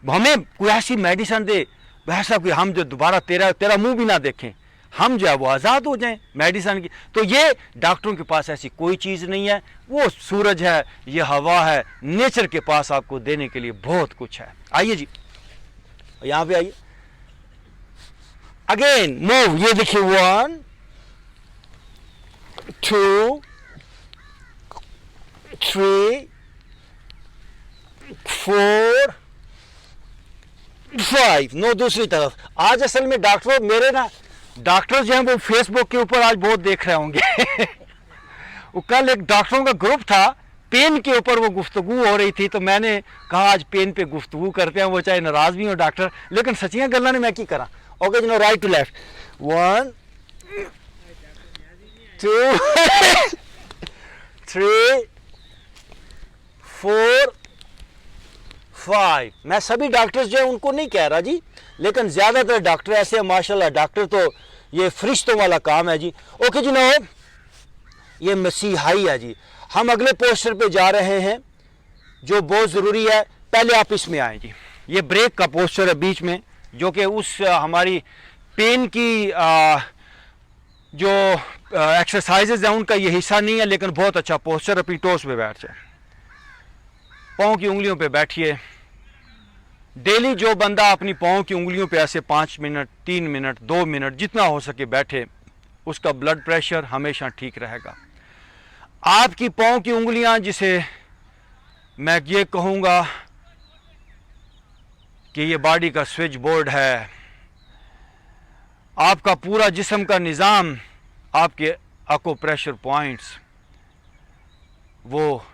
हमें कोई ऐसी मेडिसिन दे वैसा कोई हम जो दोबारा तेरा मुंह भी ना देखें, हम जो है वो आज़ाद हो जाएं मेडिसिन की। तो ये डॉक्टरों के पास ऐसी कोई चीज़ नहीं है। वो सूरज है, ये हवा है, नेचर के पास आपको देने के लिए बहुत कुछ है। आइए जी यहाँ पे आइए, अगेन मूव। ये देखिए 1 2 3 4 5। नो दूसरी तरफ। आज असल में डॉक्टर मेरे ना डॉक्टर जो हैं वो फेसबुक के ऊपर आज बहुत देख रहे होंगे वो कल एक डॉक्टरों का ग्रुप था, पेन के ऊपर वो गुफ्तगू हो रही थी, तो मैंने कहा आज पेन पे गुफ्तगू करते हैं। वो चाहे नाराज भी हो डॉक्टर, लेकिन सचियां गल्ला ने मैं की करा। ओके जी, नो राइट टू लेफ्ट 1 2 3 4 5। मैं सभी डॉक्टर्स जो है उनको नहीं कह रहा जी, लेकिन ज्यादातर डॉक्टर ऐसे हैं माशाल्लाह। डॉक्टर तो ये फरिश्तों वाला काम है जी। ओके जी, नो ये मसीहाई है जी। हम अगले पोस्टर पे जा रहे हैं जो बहुत ज़रूरी है। पहले आप इसमें आए जी। ये ब्रेक का पोस्टर है बीच में, जो कि उस हमारी पेन की जो एक्सरसाइजेज हैं उनका ये हिस्सा नहीं है, लेकिन बहुत अच्छा पोस्टर। अपनी टोस पे बैठ जाए, पाँव की उंगलियों पे बैठिए। डेली जो बंदा अपनी पाँव की उंगलियों पे ऐसे 5 मिनट 3 मिनट 2 मिनट जितना हो सके बैठे, उसका ब्लड प्रेशर हमेशा ठीक रहेगा। आपकी पाँव की उंगलियां, जिसे मैं ये कहूँगा कि ये बॉडी का स्विच बोर्ड है, आपका पूरा जिस्म का निज़ाम, आपके एक्यूप्रेशर पॉइंट्स वो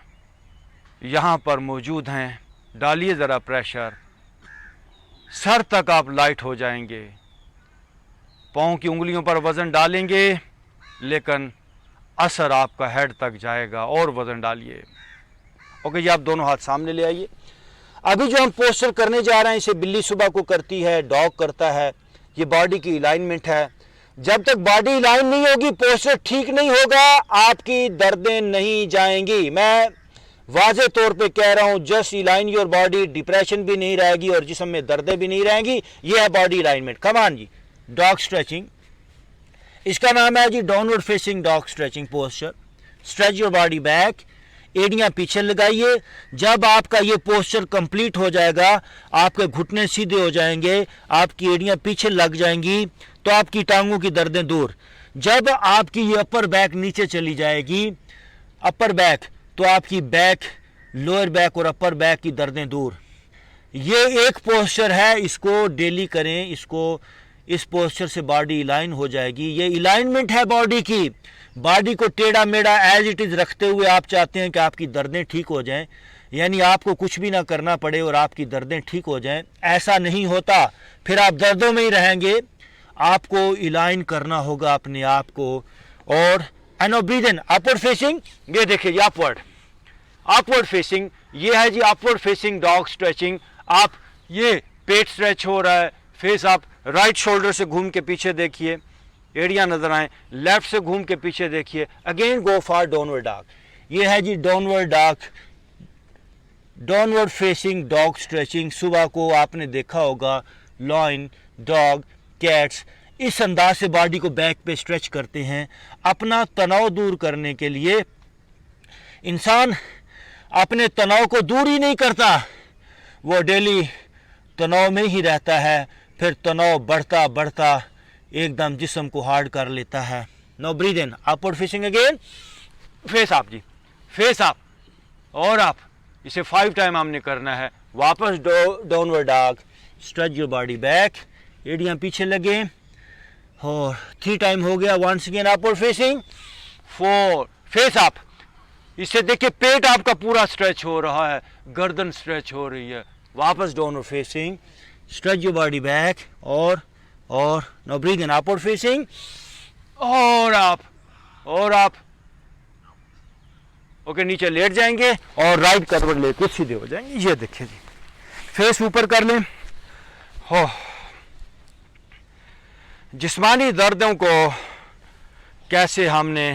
यहाँ पर मौजूद हैं। डालिए ज़रा प्रेशर, सर तक आप लाइट हो जाएंगे। पाँव की उंगलियों पर वज़न डालेंगे, लेकिन असर आपका हेड तक जाएगा। और वज़न डालिए। ओके जी, आप दोनों हाथ सामने ले आइए। अभी जो हम पोस्चर करने जा रहे हैं, इसे बिल्ली सुबह को करती है, डॉग करता है। ये बॉडी की अलाइनमेंट है। जब तक बॉडी अलाइन नहीं होगी, पोस्चर ठीक नहीं होगा, आपकी दर्दें नहीं जाएंगी। मैं वाज़े तौर पे कह रहा हूँ, just align your body. Depression भी नहीं रहेगी और जिस्म में दर्दें भी नहीं रहेंगी। ये है बॉडी अलाइनमेंट। कम ऑन जी, डॉग स्ट्रेचिंग, इसका नाम है जी downward facing dog stretching posture. Stretch your body back, एड़ियाँ पीछे लगाइए। जब आपका ये पोस्चर कंप्लीट हो जाएगा, आपके घुटने सीधे हो जाएंगे, आपकी एड़ियाँ पीछे लग जाएंगी, तो आपकी टांगों की दर्दें दूर। जब आपकी ये अपर बैक नीचे चली जाएगी, अपर बैक, तो आपकी बैक, लोअर बैक और अपर बैक की दर्दें दूर। ये एक पोस्चर है, इसको डेली करें। इसको इस पोस्चर से बॉडी अलाइन हो जाएगी। ये अलाइनमेंट है बॉडी की। बॉडी को टेढ़ा मेढ़ा एज इट इज़ रखते हुए आप चाहते हैं कि आपकी दर्दें ठीक हो जाएं, यानी आपको कुछ भी ना करना पड़े और आपकी दर्दें ठीक हो जाएं। ऐसा नहीं होता, फिर आप दर्दों में ही रहेंगे। आपको अलाइन करना होगा अपने आप को। और and breathe in, upward facing. ये देखिए, अपवर्ड फेसिंग, ये है जी अपवर्ड फेसिंग डॉग स्ट्रेचिंग। आप ये पेट स्ट्रेच हो रहा है, फेस आप राइट शोल्डर से घूम के पीछे देखिए, एड़ियाँ नजर आए। लेफ्ट से घूम के पीछे देखिए। Again go for downward dog. ये है जी downward dog, downward facing dog stretching. सुबह को आपने देखा होगा लॉइन, डॉग, कैट्स इस अंदाज से बॉडी को बैक पे स्ट्रेच करते हैं अपना तनाव दूर करने के लिए। इंसान अपने तनाव को दूर ही नहीं करता, वो डेली तनाव में ही रहता है। फिर तनाव बढ़ता बढ़ता एकदम जिस्म को हार्ड कर लेता है। No breathe in, upward facing again, face up जी, फेस अप। और आप इसे 5 टाइम हमने करना है। वापस downward dog, stretch your body back, एड़ियाँ पीछे लगे। और 3 टाइम हो गया। Once again upward facing, 4, face up. इससे देखिए पेट आपका पूरा स्ट्रेच हो रहा है, गर्दन स्ट्रेच हो रही है। वापस downward facing, stretch your body back. और now breathe in, upward facing. और आप और आप ओके नीचे लेट जाएंगे और राइट करवट लेके सीधे हो जाएंगे। ये देखिए जी, फेस ऊपर कर लें। हो जिस्मानी दर्दों को कैसे हमने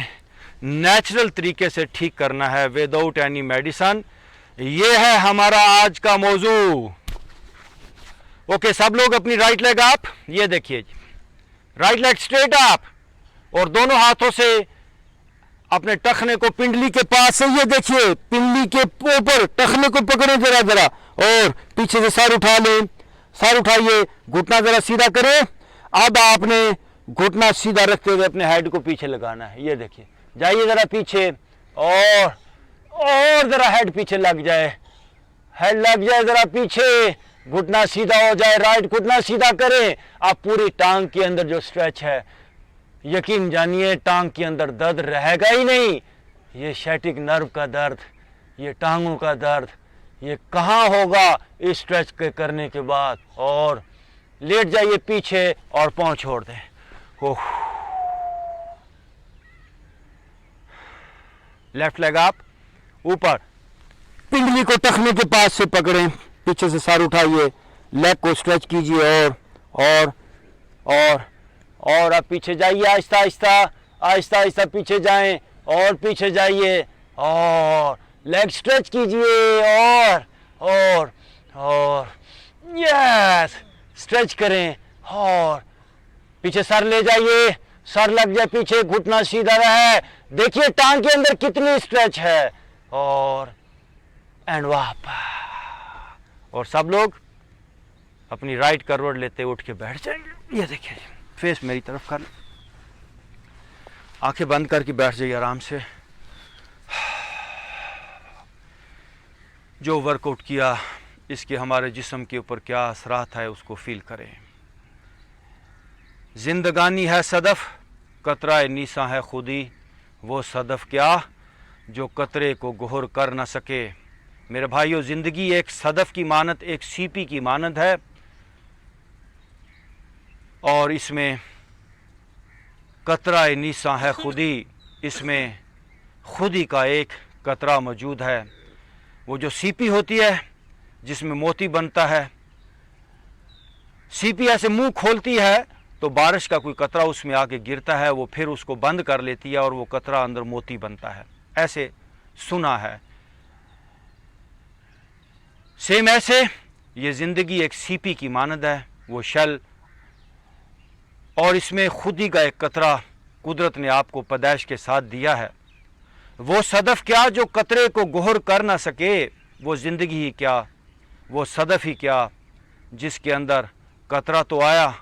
नेचुरल तरीके से ठीक करना है विदाउट एनी मेडिसन, ये है हमारा आज का मौजू। ओके सब लोग अपनी राइट लेग आप, ये देखिए जी, राइट लेग स्ट्रेट आप और दोनों हाथों से अपने टखने को पिंडली के पास से, ये देखिए पिंडली के ऊपर टखने को पकड़े जरा जरा और पीछे से सर उठा लें। सर उठाइए, घुटना जरा सीधा करें। अब आपने घुटना सीधा रखते हुए अपने हेड को पीछे लगाना है। ये देखिए, जाइए जरा पीछे और जरा हेड पीछे लग जाए, हेड लग जाए जरा पीछे, घुटना सीधा हो जाए, राइट घुटना सीधा करें। आप पूरी टांग के अंदर जो स्ट्रेच है, यकीन जानिए टांग के अंदर दर्द रहेगा ही नहीं। ये शैटिक नर्व का दर्द, ये टांगों का दर्द, ये कहाँ होगा इस स्ट्रेच के करने के बाद। और लेट जाइए पीछे और पाँव छोड़ दें। ओह, लेफ्ट लेग आप ऊपर, पिंडली को टखने के पास से पकड़ें, पीछे से सर उठाइए, लेग को स्ट्रेच कीजिए और आप पीछे जाइए, आहिस्ता आहिस्ता आहिस्ता आहिस्ता पीछे जाएं और पीछे जाइए और लेग स्ट्रेच कीजिए और यस स्ट्रेच करें और पीछे सर ले जाइए, सर लग जाए पीछे, घुटना सीधा रहे। देखिए टांग के अंदर कितनी स्ट्रेच है और एंड वापस। और सब लोग अपनी राइट करवट लेते उठ के बैठ जाएंगे। ये देखिए, फेस मेरी तरफ कर, आंखें बंद करके बैठ जाइए आराम से। जो वर्कआउट किया इसके हमारे जिस्म के ऊपर क्या असरात है उसको फील करें। जिंदगानी है सदफ, कतरा नीसा है खुदी, वो सदफ क्या जो कतरे को गोहर कर न सके। मेरे भाइयों, ज़िंदगी एक सदफ की मानत, एक सीपी की मानत है और इसमें कतरा नीसा है खुदी, इसमें खुदी का एक कतरा मौजूद है। वो जो सीपी होती है जिसमें मोती बनता है, सीपी ऐसे मुंह खोलती है तो बारिश का कोई कतरा उसमें आके गिरता है, वो फिर उसको बंद कर लेती है और वो कतरा अंदर मोती बनता है, ऐसे सुना है। सेम ऐसे ये ज़िंदगी एक सीपी की मानद है, वो शल, और इसमें खुदी का एक कतरा कुदरत ने आपको पैदाइश के साथ दिया है। वो सदफ क्या जो कतरे को गोहर कर ना सके, वो ज़िंदगी ही क्या, वो सदफ ही क्या जिसके अंदर कतरा तो आया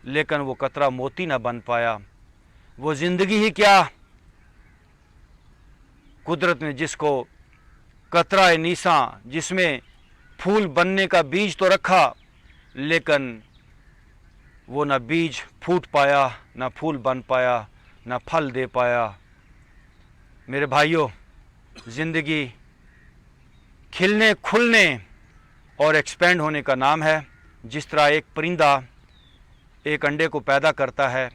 लेकिन वो कतरा मोती ना बन पाया। वो ज़िंदगी ही क्या कुदरत ने जिसको कतरा नीसा, जिसमें फूल बनने का बीज तो रखा लेकिन वो ना बीज फूट पाया, ना फूल बन पाया, ना फल दे पाया। मेरे भाइयों, ज़िंदगी खिलने खुलने और एक्सपेंड होने का नाम है। जिस तरह एक परिंदा एक अंडे को पैदा करता है,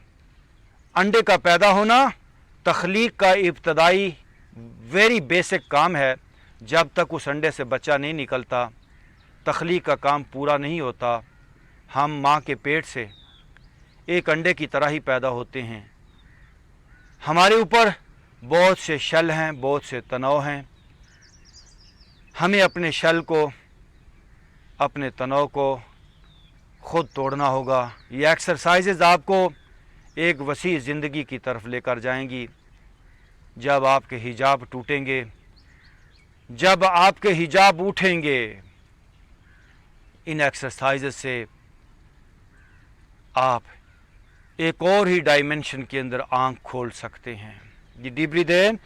अंडे का पैदा होना तख्लीक का इब्तदाई वेरी बेसिक काम है। जब तक उस अंडे से बच्चा नहीं निकलता तख्लीक का काम पूरा नहीं होता। हम माँ के पेट से एक अंडे की तरह ही पैदा होते हैं। हमारे ऊपर बहुत से शल हैं, बहुत से तनाव हैं। हमें अपने शल को, अपने तनाव को खुद तोड़ना होगा। ये एक्सरसाइजेज आपको एक वसी ज़िंदगी की तरफ लेकर जाएंगी। जब आपके हिजाब टूटेंगे, जब आपके हिजाब उठेंगे, इन एक्सरसाइजेज से आप एक और ही डायमेंशन के अंदर आंख खोल सकते हैं। ये डीप ब्रीथ इन,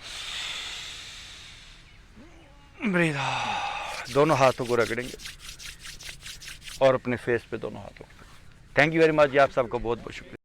ब्रीथ आउट। दोनों हाथों को रगड़ेंगे और अपने फेस पे दोनों हाथों को। थैंक यू वेरी मच जी, आप सबका बहुत बहुत शुक्रिया।